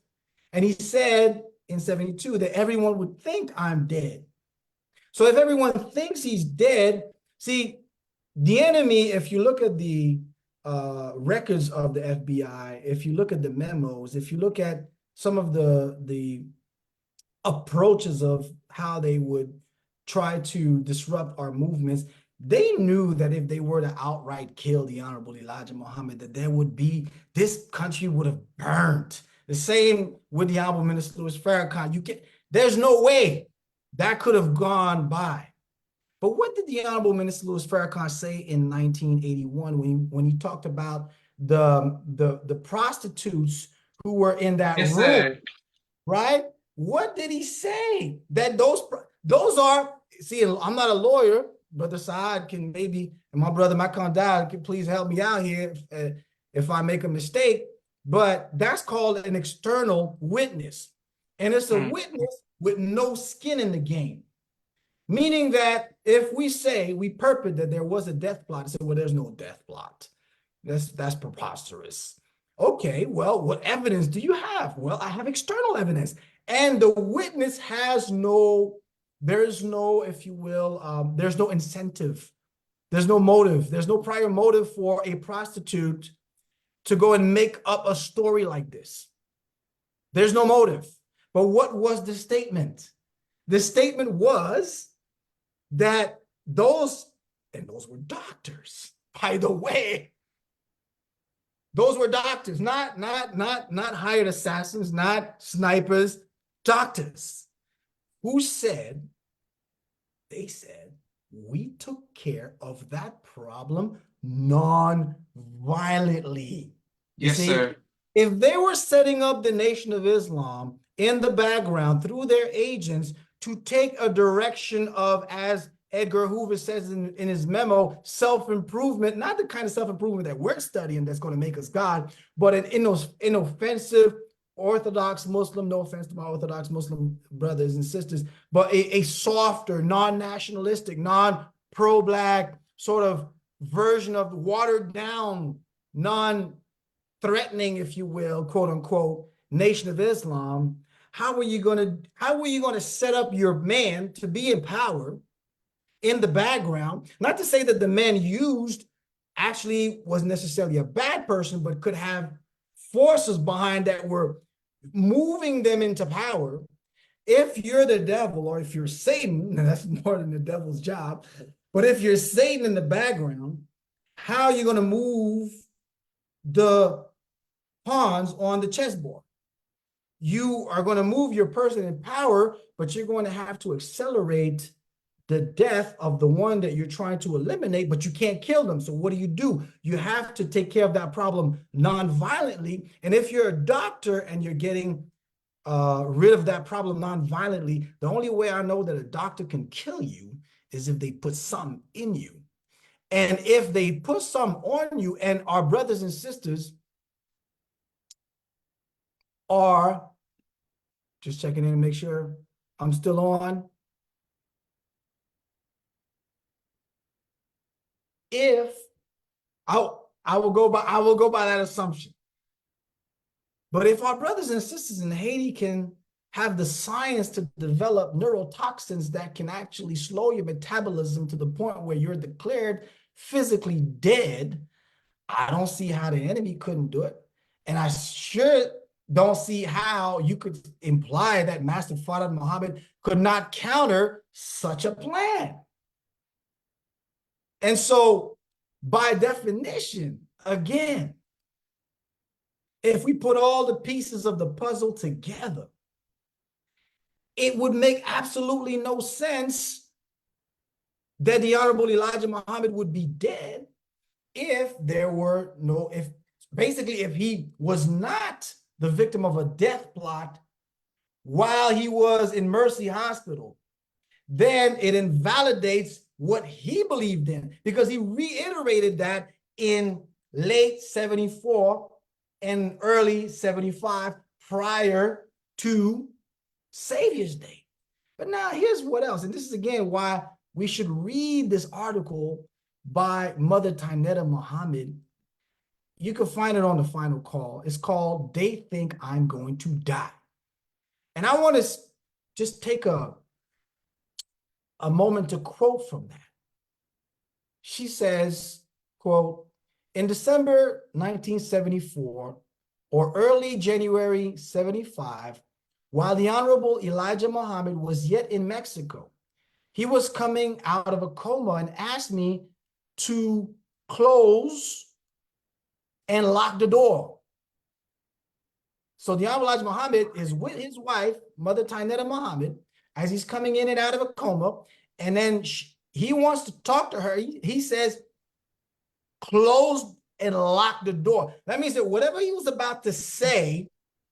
and he said in 72 that everyone would think I'm dead. So if everyone thinks he's dead, see, the enemy, if you look at the records of the FBI, if you look at the memos, if you look at some of the approaches of how they would try to disrupt our movements, they knew that if they were to outright kill the Honorable Elijah Muhammad, that this country would have burned. The same with the Honorable Minister Louis Farrakhan. There's no way that could have gone by. But what did the Honorable Minister Louis Farrakhan say in 1981 when he talked about the prostitutes who were in that room? Sir. Right? What did he say? That those are, see, I'm not a lawyer. Brother Saad can maybe, and my brother Makandad can please help me out here if I make a mistake, but that's called an external witness. And it's a witness with no skin in the game. Meaning that if we say, we purport that there was a death plot, and say, well, there's no death plot. That's preposterous. Okay, well, what evidence do you have? Well, I have external evidence. And the witness has there's no, if you will, there's no incentive. There's no motive. There's no prior motive for a prostitute to go and make up a story like this. There's no motive. But what was the statement? The statement was that those were doctors, by the way. Those were doctors, not hired assassins, not snipers, doctors who said, they said, we took care of that problem non-violently. Yes, sir. If they were setting up the Nation of Islam in the background through their agents to take a direction of, as Edgar Hoover says in his memo, self-improvement, not the kind of self-improvement that we're studying that's going to make us God, but an inoffensive Orthodox Muslim, no offense to my Orthodox Muslim brothers and sisters, but a softer, non-nationalistic, non-pro-Black sort of version of watered down, non-threatening, if you will, quote unquote, Nation of Islam. How are you going to set up your man to be in power in the background? Not to say that the man used actually was necessarily a bad person, but could have forces behind that were moving them into power. If you're the devil, or if you're Satan, that's more than the devil's job, but if you're Satan in the background, how are you going to move the pawns on the chessboard? You are going to move your person in power, but you're going to have to accelerate the death of the one that you're trying to eliminate, but you can't kill them. So what do? You have to take care of that problem non-violently. And if you're a doctor and you're getting rid of that problem non-violently, the only way I know that a doctor can kill you is if they put something in you. And if they put some on you, and our brothers and sisters are, just checking in to make sure I'm still on. If I will go by that assumption. But if our brothers and sisters in Haiti can have the science to develop neurotoxins that can actually slow your metabolism to the point where you're declared physically dead, I don't see how the enemy couldn't do it. And I sure don't see how you could imply that Master Farrakhan Muhammad could not counter such a plan. And so, by definition, again, if we put all the pieces of the puzzle together, it would make absolutely no sense that the Honorable Elijah Muhammad would be dead if there were no, if basically if he was not the victim of a death plot while he was in Mercy Hospital, then it invalidates what he believed in, because he reiterated that in late 74 and early 75 prior to Savior's Day. But now here's what else, and this is again why we should read this article by Mother Tainetta Muhammad. You can find it on the Final Call. It's called "They Think I'm Going to Die." And I want to just take a moment to quote from that. She says, quote, "In December 1974 or early January 75, while the Honorable Elijah Muhammad was yet in Mexico, he was coming out of a coma and asked me to close and lock the door." So the Honorable Elijah Muhammad is with his wife, Mother Tainetta Muhammad, as he's coming in and out of a coma. And then he wants to talk to her. He says, close and lock the door. That means that whatever he was about to say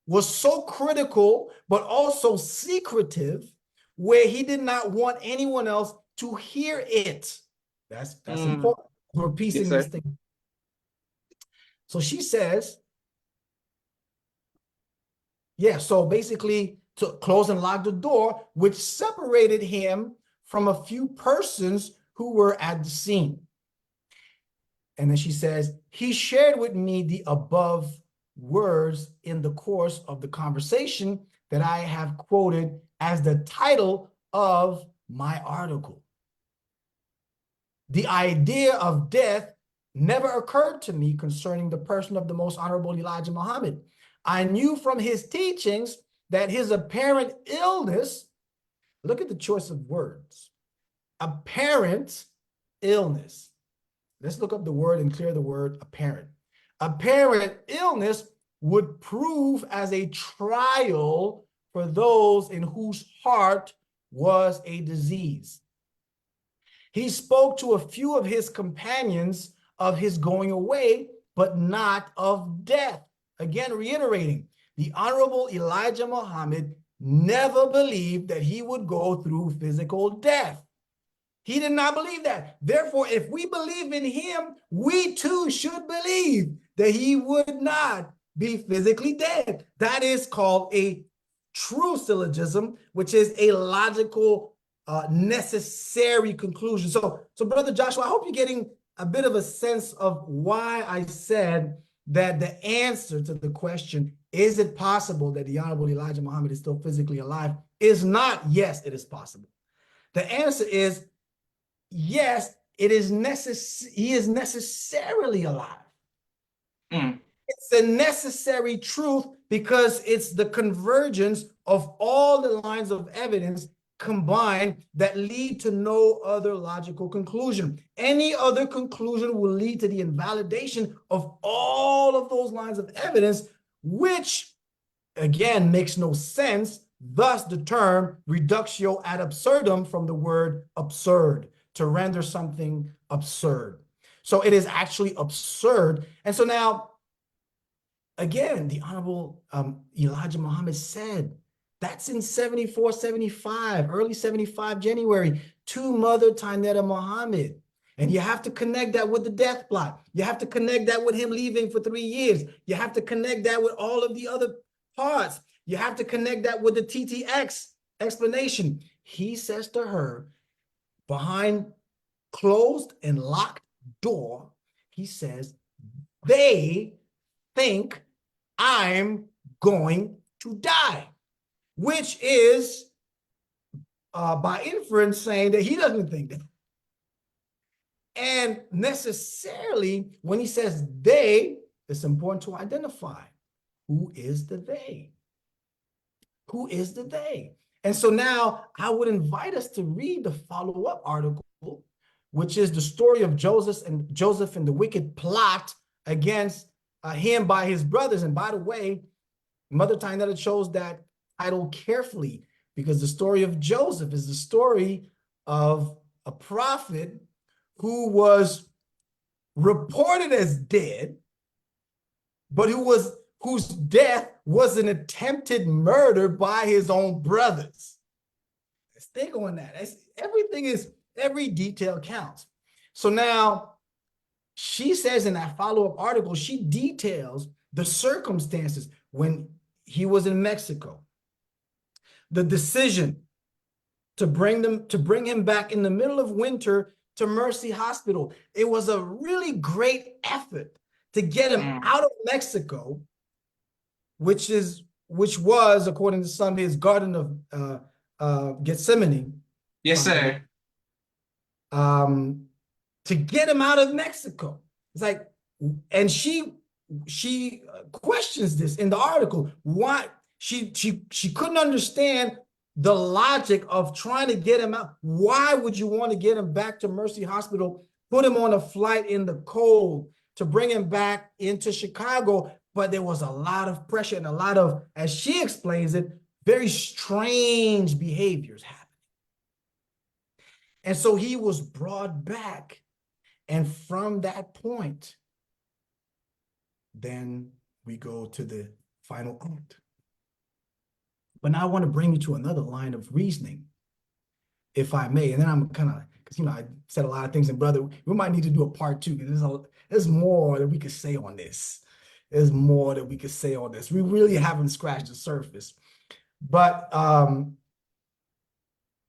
was so critical, but also secretive, where he did not want anyone else to hear it. That's important. We're piecing this thing. So she says, yeah, so basically to close and lock the door, which separated him from a few persons who were at the scene. And then she says, he shared with me the above words in the course of the conversation that I have quoted as the title of my article. The idea of death never occurred to me concerning the person of the Most Honorable Elijah Muhammad. I knew from his teachings that his apparent illness, look at the choice of words, apparent illness. Let's look up the word and clear the word apparent. Apparent illness would prove as a trial for those in whose heart was a disease. He spoke to a few of his companions of his going away, but not of death. Again, reiterating, the Honorable Elijah Muhammad never believed that he would go through physical death. He did not believe that. Therefore, if we believe in him, we too should believe that he would not be physically dead. That is called a true syllogism, which is a logical, necessary conclusion. So, Brother Joshua, I hope you're getting a bit of a sense of why I said that the answer to the question, is it possible that the Honorable Elijah Muhammad is still physically alive, is not yes, it is possible. The answer is yes, it is he is necessarily alive. It's a necessary truth because it's the convergence of all the lines of evidence combined that lead to no other logical conclusion. Any other conclusion will lead to the invalidation of all of those lines of evidence, which again makes no sense. Thus the term reductio ad absurdum from the word absurd, to render something absurd. So it is actually absurd. And so now, again, the Honorable Elijah Muhammad said, that's in 74, 75, early 75 January, to Mother Tainetta Muhammad. And you have to connect that with the death plot. You have to connect that with him leaving for 3 years. You have to connect that with all of the other parts. You have to connect that with the TTX explanation. He says to her, behind closed and locked door, he says, they think I'm going to die, which is by inference saying that he doesn't think that. And necessarily, when he says they, it's important to identify who is the they. Who is the they? And so now I would invite us to read the follow-up article, which is the story of Joseph and the wicked plot against him by his brothers. And by the way, Mother Tainetta chose that title carefully because the story of Joseph is the story of a prophet who was reported as dead, but whose death was an attempted murder by his own brothers. Let's think on that. Every detail counts. So now she says in that follow-up article, she details the circumstances when he was in Mexico, the decision to bring him back in the middle of winter to Mercy Hospital. It was a really great effort to get him out of Mexico, which was, according to some, his Garden of Gethsemane. Yes, sir. To get him out of Mexico. It's like, and she questions this in the article. Why she couldn't understand the logic of trying to get him out. Why would you want to get him back to Mercy Hospital, put him on a flight in the cold to bring him back into Chicago? But there was a lot of pressure and a lot of, as she explains it, very strange behaviors happening. And so he was brought back. And from that point, then we go to the final act. But now I want to bring you to another line of reasoning, if I may. And then I'm kind of, because, I said a lot of things, and brother, we might need to do a part two, because there's more that we could say on this. There's more that we could say on this. We really haven't scratched the surface. But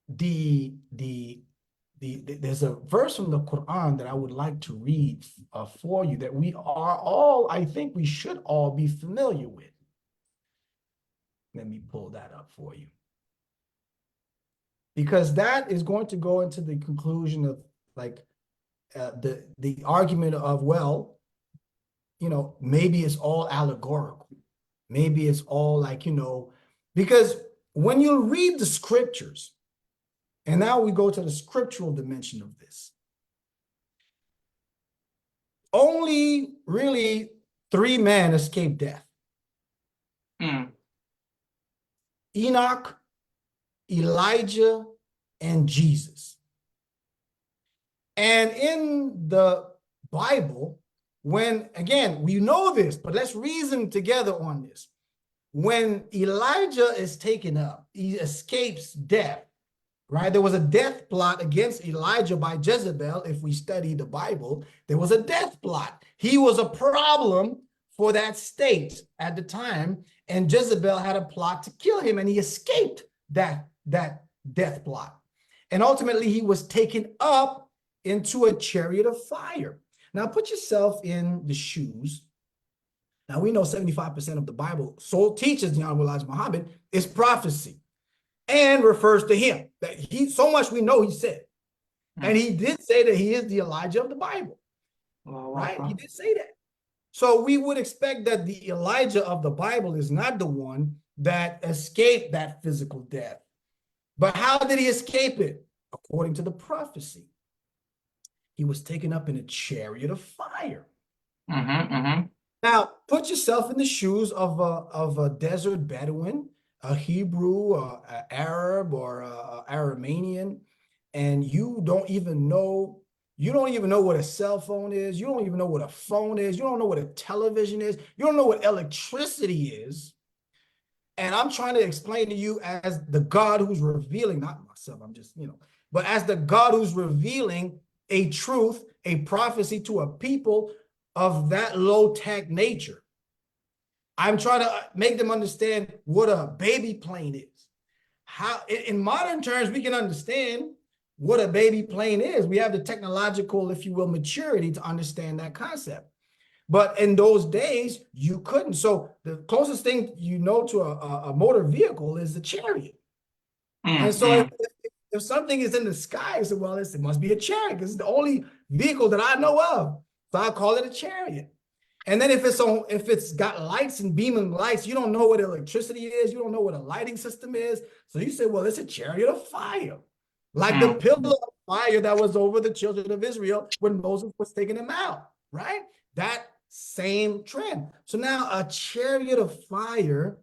there's a verse from the Quran that I would like to read for you that we are all, I think we should all be familiar with. Let me pull that up for you. Because that is going to go into the conclusion of the argument of, well, maybe it's all allegorical. Maybe it's all because when you read the scriptures, and now we go to the scriptural dimension of this, only really 3 men escaped death. Enoch, Elijah, and Jesus. And in the Bible, again, we know this, but let's reason together on this. When Elijah is taken up, he escapes death, right? There was a death plot against Elijah by Jezebel. If we study the Bible, there was a death plot. He was a problem for that state at the time, and Jezebel had a plot to kill him, and he escaped that death plot. And ultimately, he was taken up into a chariot of fire. Now, put yourself in the shoes. Now, we know 75% of the Bible teaches Hon Elijah Muhammad is prophecy and refers to him. That so much we know he said. And he did say that he is the Elijah of the Bible. Right? He did say that. So we would expect that the Elijah of the Bible is not the one that escaped that physical death. But how did he escape it? According to the prophecy, he was taken up in a chariot of fire. Now, put yourself in the shoes of a desert Bedouin, a Hebrew, an Arab, or an Aramean, and you don't even know what a cell phone is. You don't even know what a phone is. You don't know what a television is. You don't know what electricity is. And I'm trying to explain to you as the God who's revealing, not myself, I'm just, but as the God who's revealing a truth, a prophecy to a people of that low-tech nature. I'm trying to make them understand what a baby plane is. How, in modern terms, we can understand what a baby plane is. We have the technological, if you will, maturity to understand that concept. But in those days, you couldn't. So the closest thing to a motor vehicle is the chariot. And so if something is in the sky, I said, well, it must be a chariot because it's the only vehicle that I know of. So I call it a chariot. And then if it's got lights and beaming lights, you don't know what electricity is. You don't know what a lighting system is. So you say, well, it's a chariot of fire. Like the pillar of fire that was over the children of Israel when Moses was taking them out, right? That Same trend. So now a chariot of fire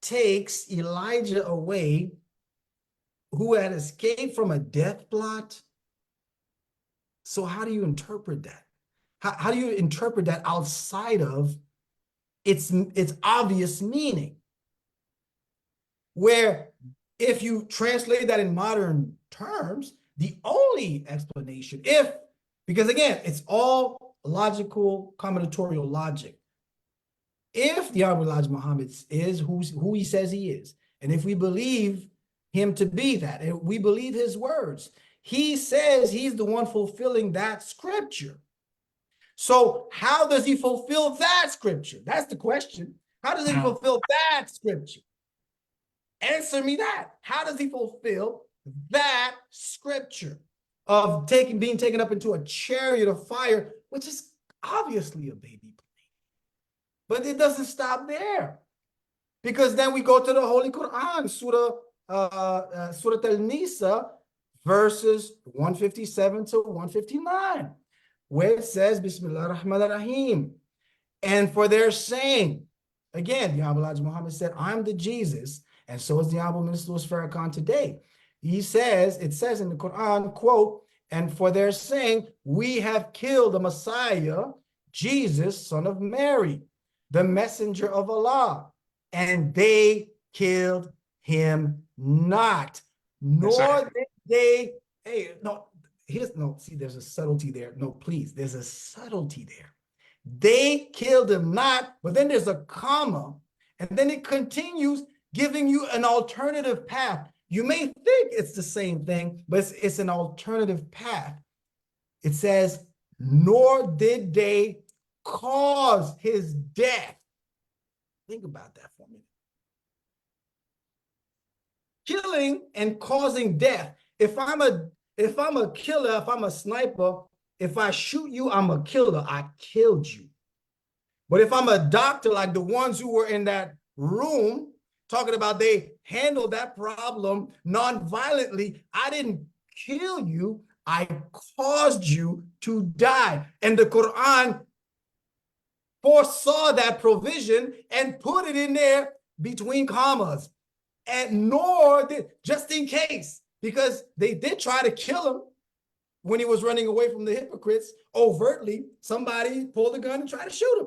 takes Elijah away, who had escaped from a death plot. So how do you interpret that? How do you interpret that outside of its obvious meaning? Where if you translate that in modern terms, the only explanation, because again, it's all logical, combinatorial logic. If the Honorable Elijah Muhammad is who he says he is, and if we believe him to be that, and we believe his words, he says he's the one fulfilling that scripture. So how does he fulfill that scripture? That's the question. How does he fulfill that scripture? Answer me that. How does he fulfill that scripture of being taken up into a chariot of fire, which is obviously a baby plane? But it doesn't stop there, because then we go to the Holy Quran, Surah Al-Nisa, verses 157 to 159, where it says, Bismillah ar-Rahman ar-Rahim. And for their saying, again, the Honorable Elijah Muhammad said, I'm the Jesus, and so is the Honorable Minister Farrakhan today. It says in the Quran, quote, and for their saying, we have killed the Messiah, Jesus, son of Mary, the messenger of Allah, and they killed him not, nor did they, see, there's a subtlety there. No, please, there's a subtlety there. They killed him not, but then there's a comma, and then it continues giving you an alternative path. You may think it's the same thing, but it's an alternative path. It says, nor did they cause his death. Think about that for a minute. Killing and causing death. If I'm a killer, if I'm a sniper, if I shoot you, I'm a killer. I killed you. But if I'm a doctor, like the ones who were in that room talking about they handled that problem non-violently, I didn't kill you. I caused you to die. And the Quran foresaw that provision and put it in there between commas. And nor did, just in case, because they did try to kill him when he was running away from the hypocrites overtly. Somebody pulled a gun and tried to shoot him.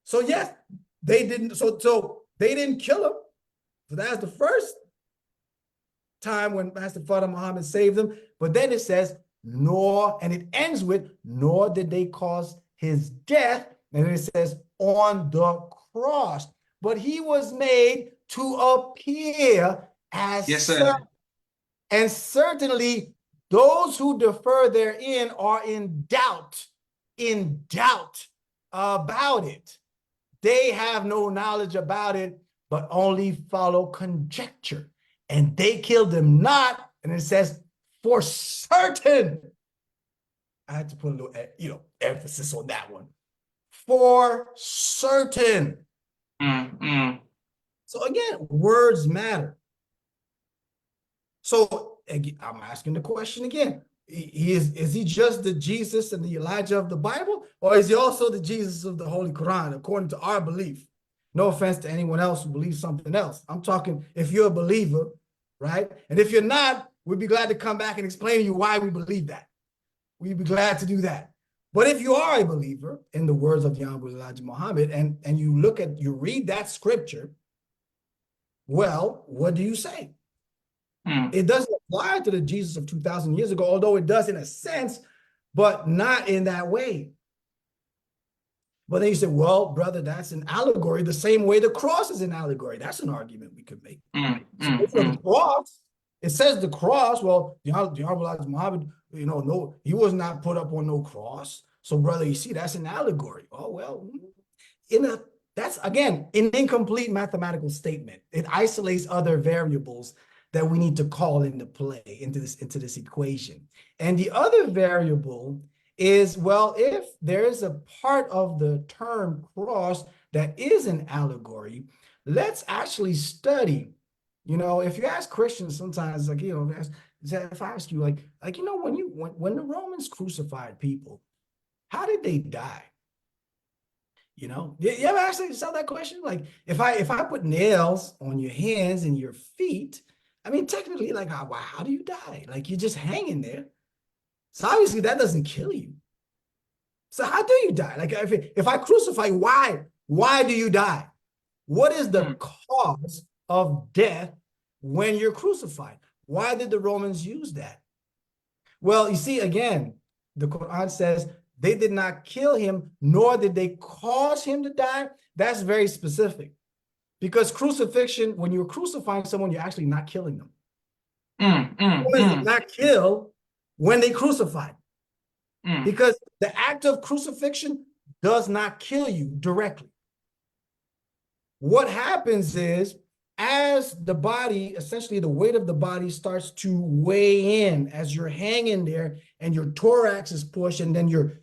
So yes, they didn't. So they didn't kill him. So that's the first time when Master Father Muhammad saved them. But then it says, nor, and it ends with, nor did they cause his death. And then it says, on the cross. But he was made to appear as such. And certainly those who defer therein are in doubt about it. They have no knowledge about it, but only follow conjecture. And they killed him not, and it says, for certain. I had to put a little, emphasis on that one. For certain. So again, words matter. So I'm asking the question again. Is he just the Jesus and the Elijah of the Bible, or is he also the Jesus of the Holy Quran, according to our belief? No offense to anyone else who believes something else. I'm talking if you're a believer, right? And if you're not, we'd be glad to come back and explain to you why we believe that. We'd be glad to do that. But if you are a believer in the words of the Honorable Elijah Muhammad, and you read that scripture, well, what do you say? It doesn't apply to the Jesus of 2,000 years ago, although it does in a sense, but not in that way. But then you say, well, brother, that's an allegory, the same way the cross is an allegory. That's an argument we could make. So the cross, it says the cross, well, the Honorable Elijah Muhammad, no, he was not put up on no cross. So, brother, you see, that's an allegory. Oh, well, that's, again, an incomplete mathematical statement. It isolates other variables that we need to call into play into this equation. And the other variable is, well, if there is a part of the term cross that is an allegory, let's actually study. If you ask Christians sometimes, like, if I ask you, when the Romans crucified people, how did they die? You ever ask yourself that question? Like, if I put nails on your hands and your feet, I mean, technically, like, how do you die? Like, you're just hanging there. So obviously, that doesn't kill you. So how do you die? Like, if I crucify you, why? Why do you die? What is the cause of death when you're crucified? Why did the Romans use that? Well, you see, again, the Quran says they did not kill him, nor did they cause him to die. That's very specific. Because crucifixion, when you're crucifying someone, you're actually not killing them. Romans did not kill when they crucified. Because the act of crucifixion does not kill you directly. What happens is, as the body, essentially the weight of the body starts to weigh in as you're hanging there and your thorax is pushed, and then your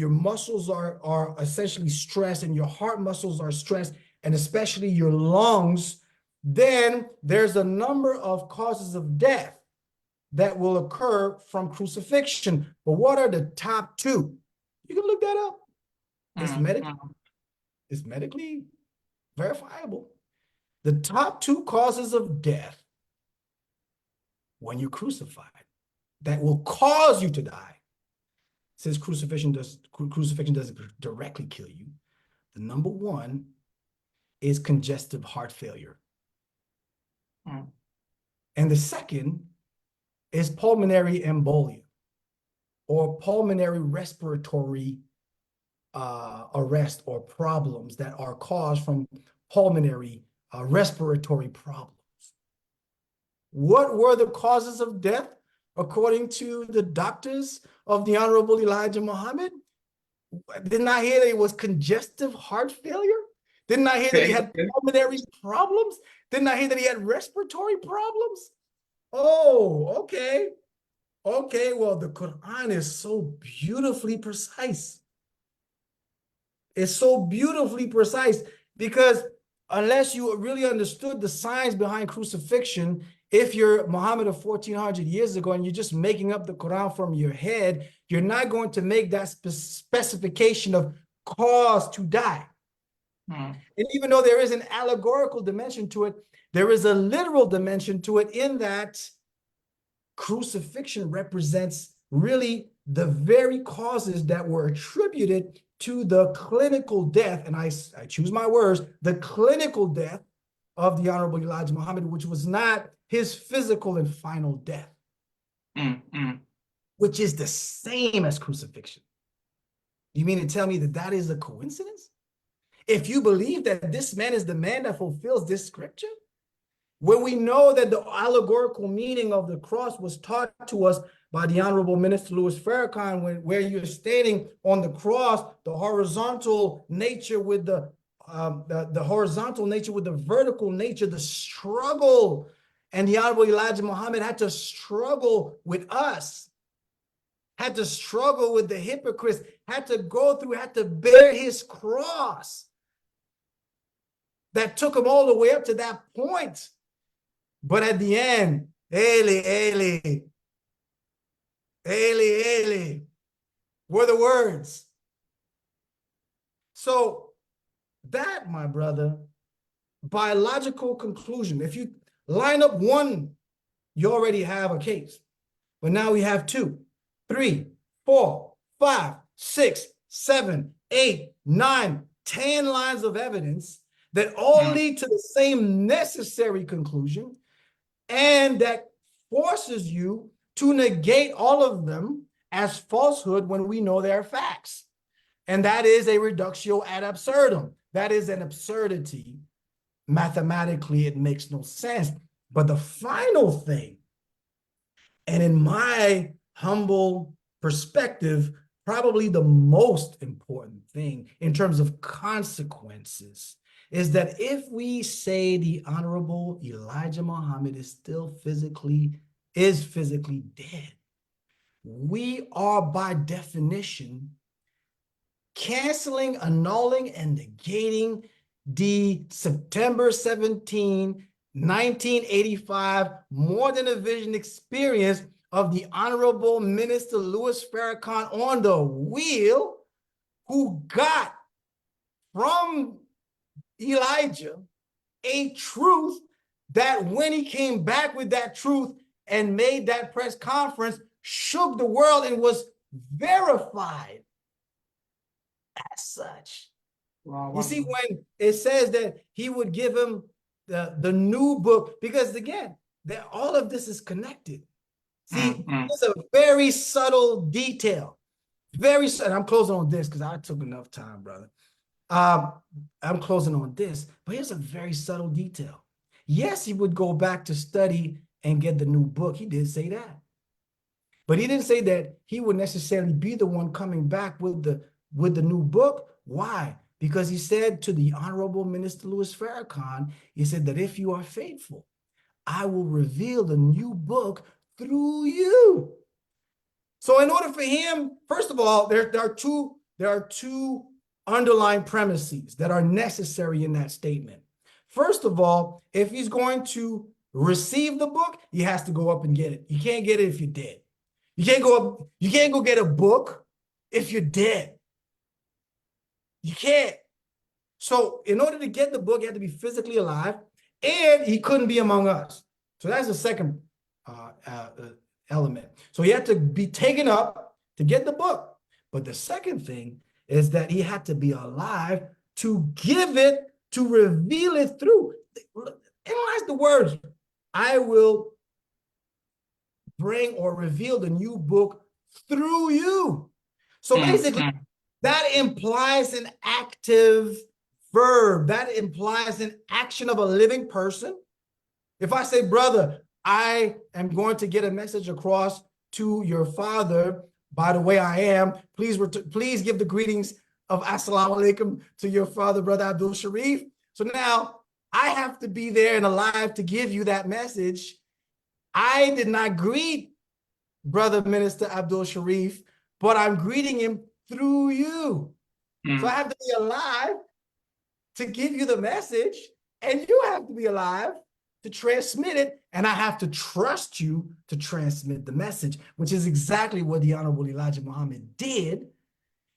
muscles are essentially stressed, and your heart muscles are stressed, and especially your lungs, then there's a number of causes of death that will occur from crucifixion. But what are the top two? You can look that up. It's medically verifiable. The top two causes of death when you're crucified that will cause you to die, since crucifixion doesn't directly kill you. The number one is congestive heart failure. And the second is pulmonary embolia, or pulmonary respiratory arrest, or problems that are caused from pulmonary respiratory problems. What were the causes of death according to the doctors of the Honorable Elijah Muhammad? Didn't I hear that it was congestive heart failure? Didn't I hear that he had pulmonary problems? Didn't I hear that he had respiratory problems? Oh, okay. Okay, well, the Quran is so beautifully precise. It's so beautifully precise, because unless you really understood the science behind crucifixion, if you're Muhammad of 1400 years ago and you're just making up the Quran from your head, you're not going to make that specification of cause to die. And even though there is an allegorical dimension to it, there is a literal dimension to it, in that crucifixion represents really the very causes that were attributed to the clinical death, and I choose my words, the clinical death of the Honorable Elijah Muhammad, which was not his physical and final death, which is the same as crucifixion. You mean to tell me that that is a coincidence? If you believe that this man is the man that fulfills this scripture, when we know that the allegorical meaning of the cross was taught to us by the Honorable Minister Louis Farrakhan, where you're stating on the cross the horizontal nature with the horizontal nature with the vertical nature, the struggle, and the Honorable Elijah Muhammad had to struggle with us, had to struggle with the hypocrites, had to go through, had to bear his cross that took him all the way up to that point. But at the end, Eli, Eli, Eli, Eli, were the words. So that, my brother, biological conclusion, if you line up one, you already have a case. But now we have 2, 3, 4, 5, 6, 7, 8, 9, 10 lines of evidence that all lead to the same necessary conclusion, and that forces you to negate all of them as falsehood when we know they're facts. And that is a reductio ad absurdum. That is an absurdity. Mathematically, it makes no sense. But the final thing, and in my humble perspective, probably the most important thing in terms of consequences, is that if we say the Honorable Elijah Muhammad is physically dead, we are by definition canceling, annulling, and negating the September 17, 1985 More Than a Vision experience of the Honorable Minister Louis Farrakhan on the wheel, who got from Elijah a truth that when he came back with that truth and made that press conference, shook the world and was verified as such. Wow, You see, wow. when it says that he would give him the new book, because again, all of this is connected. See, it's a very subtle detail. Very subtle. I'm closing on this because I took enough time, brother. I'm closing on this, but here's a very subtle detail. Yes, he would go back to study and get the new book. He did say that. But he didn't say that he would necessarily be the one coming back with the new book. Why? Because he said to the Honorable Minister Louis Farrakhan, he said that if you are faithful, I will reveal the new book through you. So in order for him, first of all, there are two underlying premises that are necessary in that statement. First of all, if he's going to receive the book, he has to go up and get it. You can't get it if you're dead. You can't go get a book if you're dead. You can't. So in order to get the book, you have to be physically alive, and he couldn't be among us. So that's the second element. So he had to be taken up to get the book. But the second thing is that he had to be alive to give it, to reveal it through. Analyze the words. I will bring or reveal the new book through you. So basically, that implies an active verb. That implies an action of a living person. If I say, brother, I am going to get a message across to your father, by the way I am, please give the greetings of Assalamu alaikum to your father, Brother Abdul Sharif. So now I have to be there and alive to give you that message. I did not greet Brother Minister Abdul Sharif, but I'm greeting him through you. So I have to be alive to give you the message, and you have to be alive to transmit it, and I have to trust you to transmit the message, which is exactly what the Honorable Elijah Muhammad did.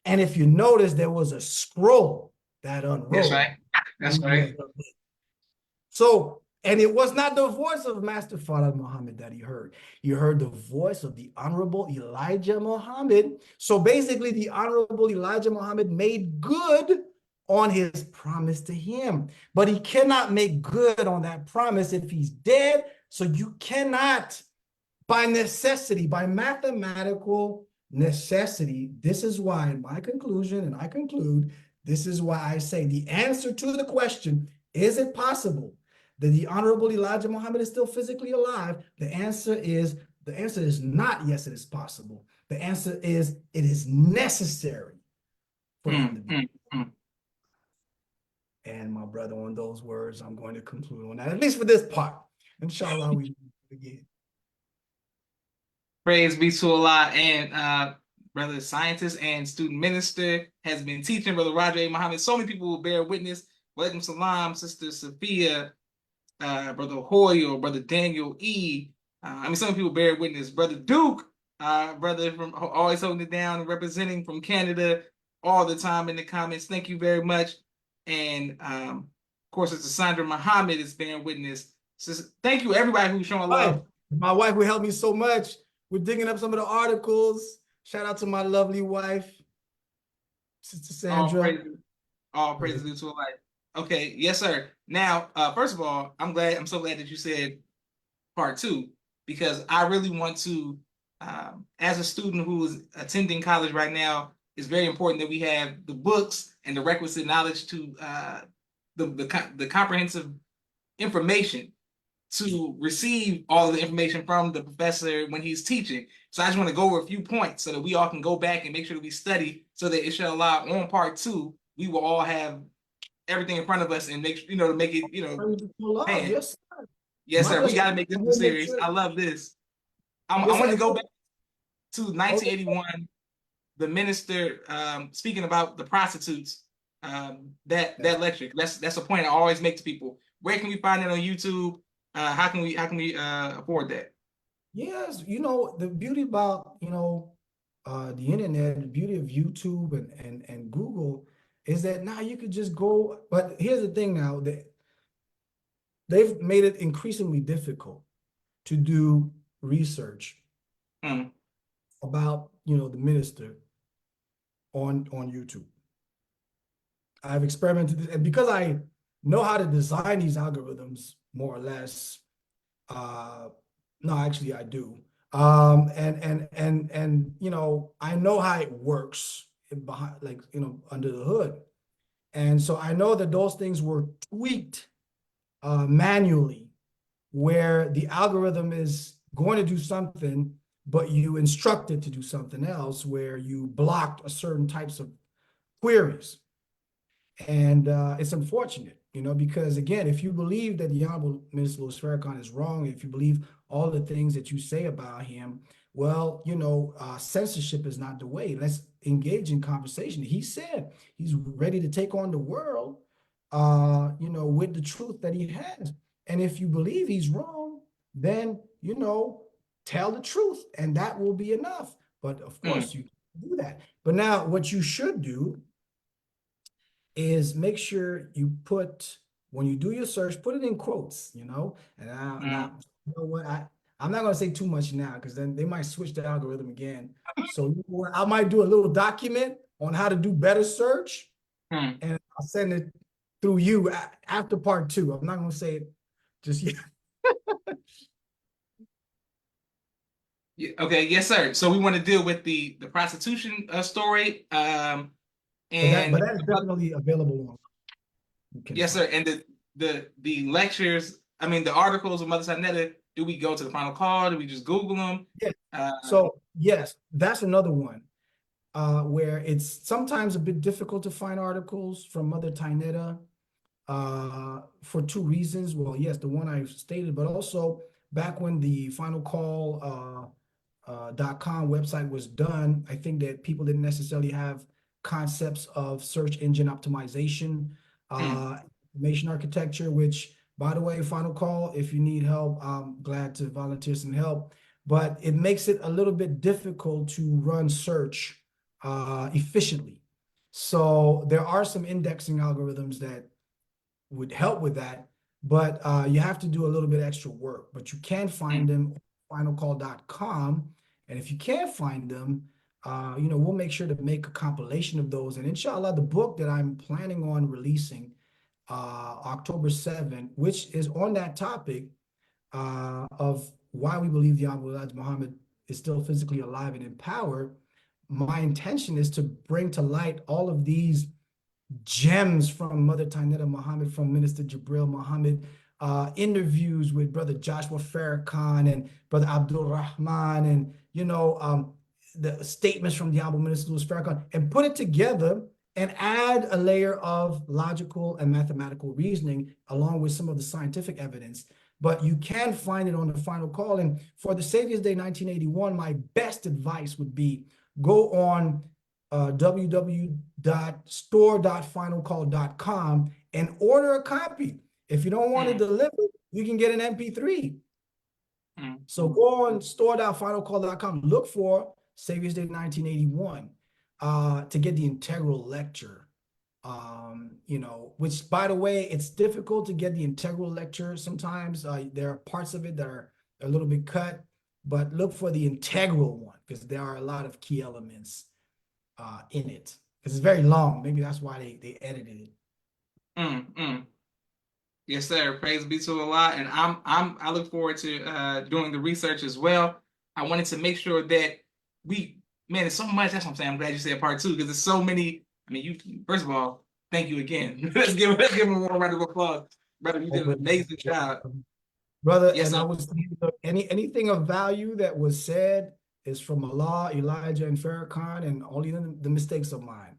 And if you notice, there was a scroll that unrolled. That's right. That's right. So, and it was not the voice of Master Farrakhan Muhammad that he heard. He heard the voice of the Honorable Elijah Muhammad. So basically, the Honorable Elijah Muhammad made good on his promise to him. But he cannot make good on that promise if he's dead. So you cannot, by necessity, by mathematical necessity, this is why, in my conclusion, and I conclude, this is why I say the answer to the question, is it possible that the Honorable Elijah Muhammad is still physically alive? The answer is not yes, it is possible. The answer is it is necessary for him to be. And my brother, on those words, I'm going to conclude on that, at least for this part. Inshallah, we begin. Praise be to Allah. And brother scientist and student minister has been teaching, Brother Roger A. Muhammad. So many people will bear witness. Walaikum salam, Sister Sophia, Brother Hoy, or Brother Daniel E. Some people bear witness. Brother Duke, brother from always holding it down and representing from Canada all the time in the comments. Thank you very much. And of course, Sister Sandra Muhammad is bearing witness. Thank you, everybody who's showing love. My wife will help me so much. We're digging up some of the articles. Shout out to my lovely wife, Sister Sandra. All praises due to Allah. Okay, yes, sir. Now, first of all, I'm so glad that you said part 2, because I really want to, as a student who is attending college right now, it's very important that we have the books and the requisite knowledge to the comprehensive information to receive all of the information from the professor when he's teaching. So I just want to go over a few points so that we all can go back and make sure that we study, so that inshallah on part 2, we will all have everything in front of us and make to make it, man. Yes, sir. Yes, sir. We got to make this a series. I love this. I want to go back to 1981. The minister speaking about the prostitutes. That lecture. That's a point I always make to people. Where can we find it on YouTube? How can we afford that? Yes, the beauty about the internet, the beauty of YouTube and Google is that now you could just go, but here's the thing now, that they've made it increasingly difficult to do research about, the minister on YouTube. I've experimented this, and because I know how to design these algorithms more or less, no, actually I do. And I know how it works behind, like, under the hood. And so I know that those things were tweaked manually, where the algorithm is going to do something, but you instruct it to do something else, where you blocked a certain types of queries. And it's unfortunate, because again, if you believe that the Honorable Minister Louis Farrakhan is wrong, if you believe all the things that you say about him, well, censorship is not the way. Let's engage in conversation. He said he's ready to take on the world, with the truth that he has. And if you believe he's wrong, then, tell the truth, and that will be enough. But of course, you can do that. But now what you should do is make sure you put, when you do your search, put it in quotes, and now, you know what, I'm not going to say too much now, because then they might switch the algorithm again. So I might do a little document on how to do better search, and I'll send it through you after part 2. I'm not going to say it just yet. Okay, yes, sir. So we want to deal with the prostitution story. But that is definitely available on. Yes, sir. And the lectures, I mean, the articles of Mother Sinetta, do we go to the final call? Do we just Google them? Yeah. So yes, that's another one where it's sometimes a bit difficult to find articles from Mother Tinetta for 2 reasons. Well, yes, the one I stated, but also back when the final call .com website was done, I think that people didn't necessarily have concepts of search engine optimization, information architecture, which, by the way, final call, if you need help, I'm glad to volunteer some help. But it makes it a little bit difficult to run search efficiently. So there are some indexing algorithms that would help with that, but you have to do a little bit extra work. But you can find them on finalcall.com. And if you can't find them, we'll make sure to make a compilation of those. And inshallah, the book that I'm planning on releasing October 7th, which is on that topic of why we believe the Honorable Elijah Muhammad is still physically alive and in power. My intention is to bring to light all of these gems from Mother Tinetta Muhammad, from Minister Jabril Muhammad, interviews with Brother Joshua Farrakhan and Brother Abdul Rahman, and the statements from the Honorable Minister Louis Farrakhan, and put it together and add a layer of logical and mathematical reasoning along with some of the scientific evidence. But you can find it on the final call. And for the Savior's Day 1981, my best advice would be go on www.store.finalcall.com and order a copy. If you don't want it delivered, you can get an MP3. So go on store.finalcall.com, look for Savior's Day 1981 to get the integral lecture. Which, by the way, it's difficult to get the integral lecture sometimes. There are parts of it that are a little bit cut, but look for the integral one, because there are a lot of key elements in it. Because it's very long. Maybe that's why they edited it. Yes, sir. Praise be to Allah. And I look forward to doing the research as well. I wanted to make sure that it's so much. That's what I'm saying. I'm glad you said part 2, because there's so many. I mean, first of all, thank you again. let's give him a more round of applause. Brother, you did an amazing job. Brother, yes, and I was anything of value that was said is from Allah, Elijah, and Farrakhan, and only the mistakes of mine.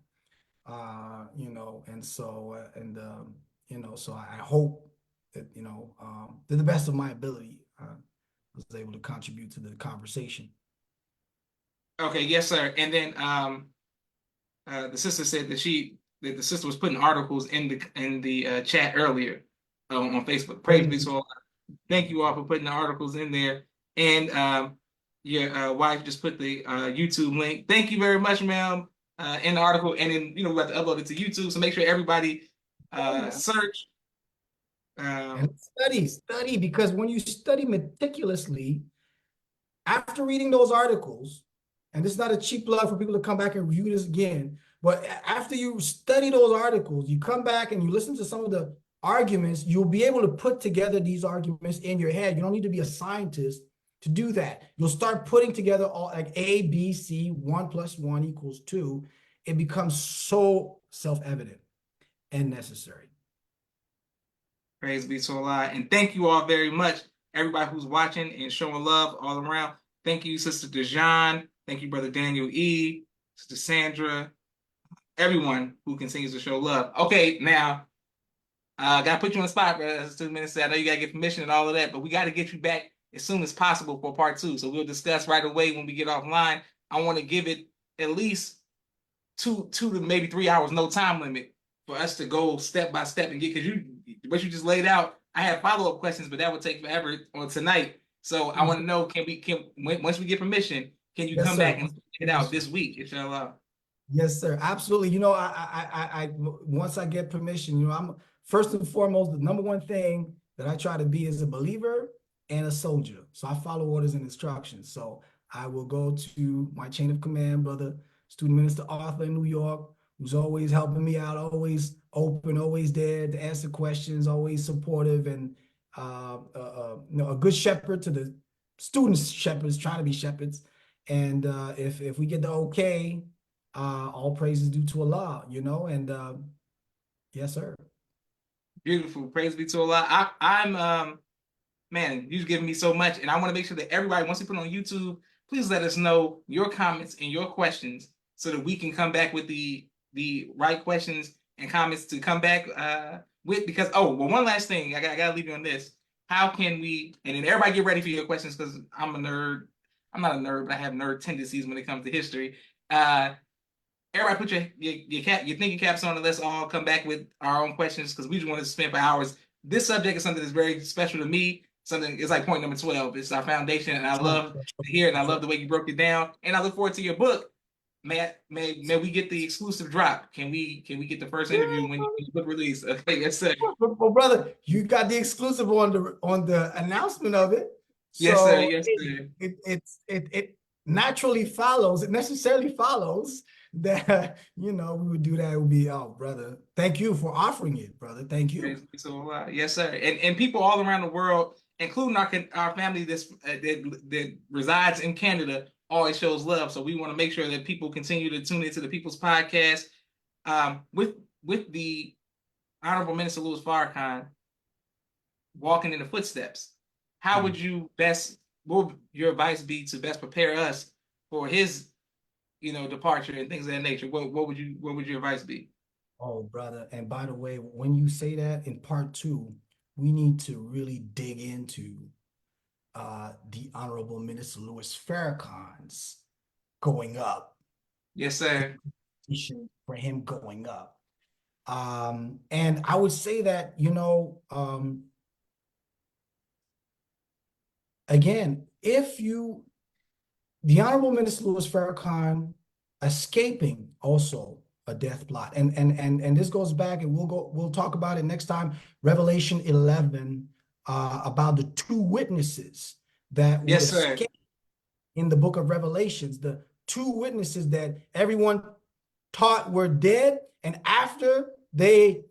And so so I hope that to the best of my ability, I was able to contribute to the conversation. Okay, yes, sir. And then the sister said that the sister was putting articles in the chat earlier on Facebook. Praise be to Allah. Thank you all for putting the articles in there. And your wife just put the YouTube link. Thank you very much, ma'am. in the article, and then we have to upload it to YouTube. So make sure everybody Yeah. search. And study, because when you study meticulously, after reading those articles, and this is not a cheap plug for people to come back and review this again, but after you study those articles, you come back and you listen to some of the arguments, you'll be able to put together these arguments in your head. You don't need to be a scientist to do that. You'll start putting together all like A, B, C, 1 + 1 = 2. It becomes so self-evident and necessary. Praise be to Allah. And thank you all very much, everybody who's watching and showing love all around. Thank you, Sister Dejan. Thank you, Brother Daniel E., Sister Sandra, everyone who continues to show love. Okay, now, got to put you on the spot, as 2 minutes said. I know you got to get permission and all of that, but we got to get you back as soon as possible for part 2. So we'll discuss right away when we get offline. I want to give it at least 2 to maybe 3 hours, no time limit, for us to go step by step and get, because what you just laid out, I have follow-up questions, but that would take forever on tonight. So I want to know, once we get permission, can you come back and get it out this week, inshallah? Yes, sir. Absolutely. Once I get permission, I'm first and foremost, the number one thing that I try to be is a believer and a soldier. So I follow orders and instructions. So I will go to my chain of command, brother, student minister Arthur in New York, who's always helping me out, always open, always there to answer questions, always supportive, and a good shepherd to the students, shepherds, trying to be shepherds. And if we get the okay, all praise is due to Allah, and yes, sir. Beautiful. Praise be to Allah. I'm man, you've given me so much, and I want to make sure that everybody, once you put it on YouTube, please let us know your comments and your questions so that we can come back with the right questions and comments to come back with. Because one last thing, I gotta leave you on this. How can we? And then everybody get ready for your questions, because I'm a nerd. I'm not a nerd, but I have nerd tendencies when it comes to history. Everybody put your thinking caps on, and let's all come back with our own questions, because we just want to spend for hours. This subject is something that's very special to me. Something, it's like point number 12. It's our foundation, and I love to hear it, and I love the way you broke it down. And I look forward to your book. May we get the exclusive drop? Can we get the first interview when the book release? Okay, yes, sir. Well, brother, you got the exclusive on the announcement of it. Yes, sir. So Yes, sir. it naturally follows. It necessarily follows that we would do that. It would be, oh, brother, thank you for offering it, brother. Thank you. So yes, sir. And people all around the world, including our family that resides in Canada, always shows love. So we want to make sure that people continue to tune into the People's Podcast. With the Honorable Minister Louis Farrakhan walking in the footsteps, how would you what would your advice be to best prepare us for his departure and things of that nature? What would your advice be? Oh, brother. And by the way, when you say that in part 2, we need to really dig into the Honorable Minister Louis Farrakhan's going up. Yes, sir. For him going up. And I would say that, again, the Honorable Minister Louis Farrakhan escaping also a death plot, and this goes back, and we'll talk about it next time, Revelation 11, about the 2 witnesses that would escape in the book of Revelations, the 2 witnesses that everyone taught were dead, and after they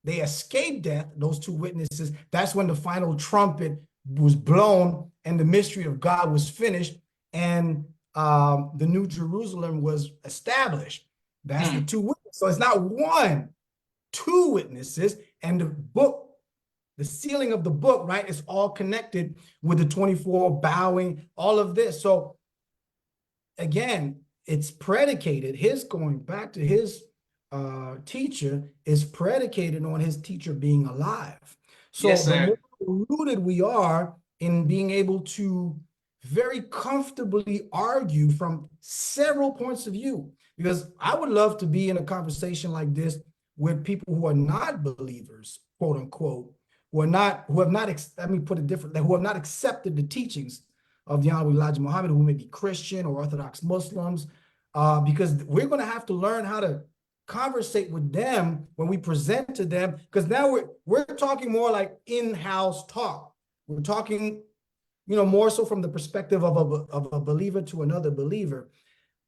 escaped death, those 2 witnesses, that's when the final trumpet was blown and the mystery of God was finished, and the New Jerusalem was established. That's the 2 witnesses. So it's not 1, 2 witnesses, and the sealing of the book, right, is all connected with the 24 bowing, all of this. So again, it's predicated, his going back to his teacher is predicated on his teacher being alive. So the more rooted we are in being able to very comfortably argue from several points of view, because I would love to be in a conversation like this with people who are not believers, quote unquote, who have not, let me put it differently, who have not accepted the teachings of the Honorable Elijah Muhammad, who may be Christian or Orthodox Muslims, because we're going to have to learn how to conversate with them when we present to them, because now we're talking more like in-house talk. We're talking, more so from the perspective of a believer to another believer.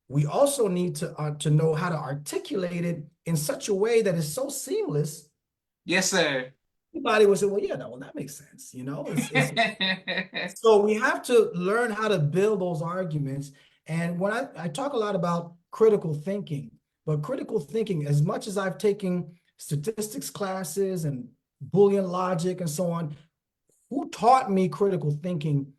We also need to know how to articulate it in such a way that is so seamless. Yes, sir. Everybody will say, well, yeah, no, well, that makes sense. So we have to learn how to build those arguments. And when I talk a lot about critical thinking, but critical thinking, as much as I've taken statistics classes and Boolean logic and so on, who taught me critical thinking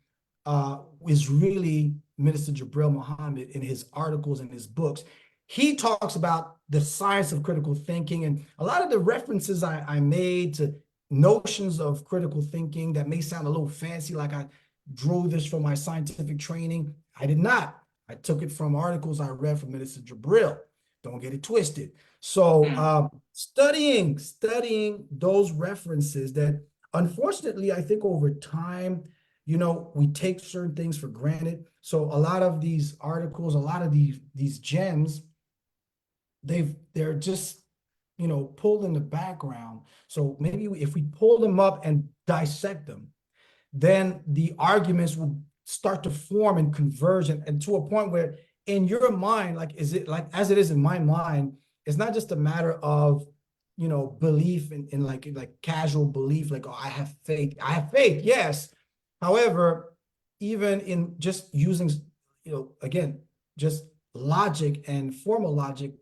is really Minister Jibril Muhammad in his articles and his books. He talks about the science of critical thinking, and a lot of the references I made to notions of critical thinking that may sound a little fancy, like I drew this from my scientific training. I did not. I took it from articles I read from Minister Jibril. Don't get it twisted. So studying those references that, unfortunately, I think over time, we take certain things for granted. So a lot of these articles, a lot of these gems, they're just, pulled in the background. So maybe if we pull them up and dissect them, then the arguments will start to form and converge, and to a point where in your mind, like, is it like, as it is in my mind, it's not just a matter of, belief in like casual belief, like, oh, I have faith, yes. However, even in just using, again, just logic and formal logic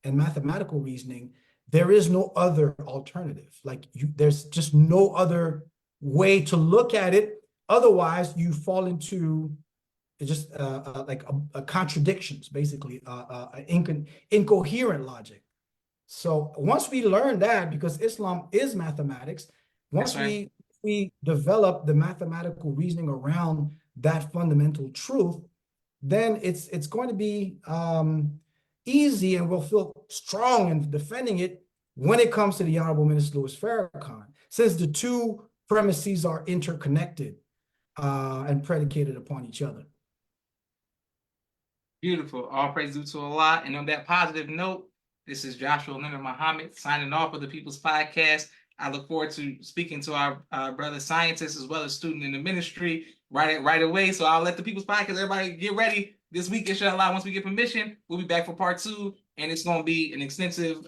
and mathematical reasoning, there is no other alternative. Like, there's just no other way to look at it. Otherwise, you fall into just like a contradictions, basically, incoherent logic. So once we learn that, because Islam is mathematics, once right. we develop the mathematical reasoning around that fundamental truth, then it's going to be easy, and we'll feel strong in defending it when it comes to the Honorable Minister Louis Farrakhan, since the two premises are interconnected and predicated upon each other. Beautiful. All praise due to Allah. And on that positive note, this is Joshua Leonard Muhammad signing off of the People's Podcast. I look forward to speaking to our brother scientist as well as student in the ministry right away. So I'll let the People's Podcast, everybody get ready this week, inshallah. Once we get permission, we'll be back for part 2, and it's going to be an extensive.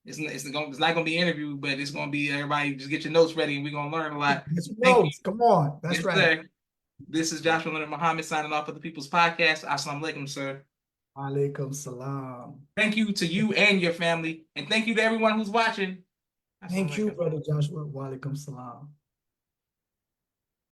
It's not going to be an interview, but it's going to be, everybody just get your notes ready, and we're going to learn a lot. Thank you. Come on, that's yes, right. Sir. This is Joshua Leonard Muhammad signing off of the People's Podcast. Assalamu alaikum, sir. Alaikum salam. Thank you to you and your family, and thank you to everyone who's watching. Thank you, Brother Joshua. Wa alaikum salam.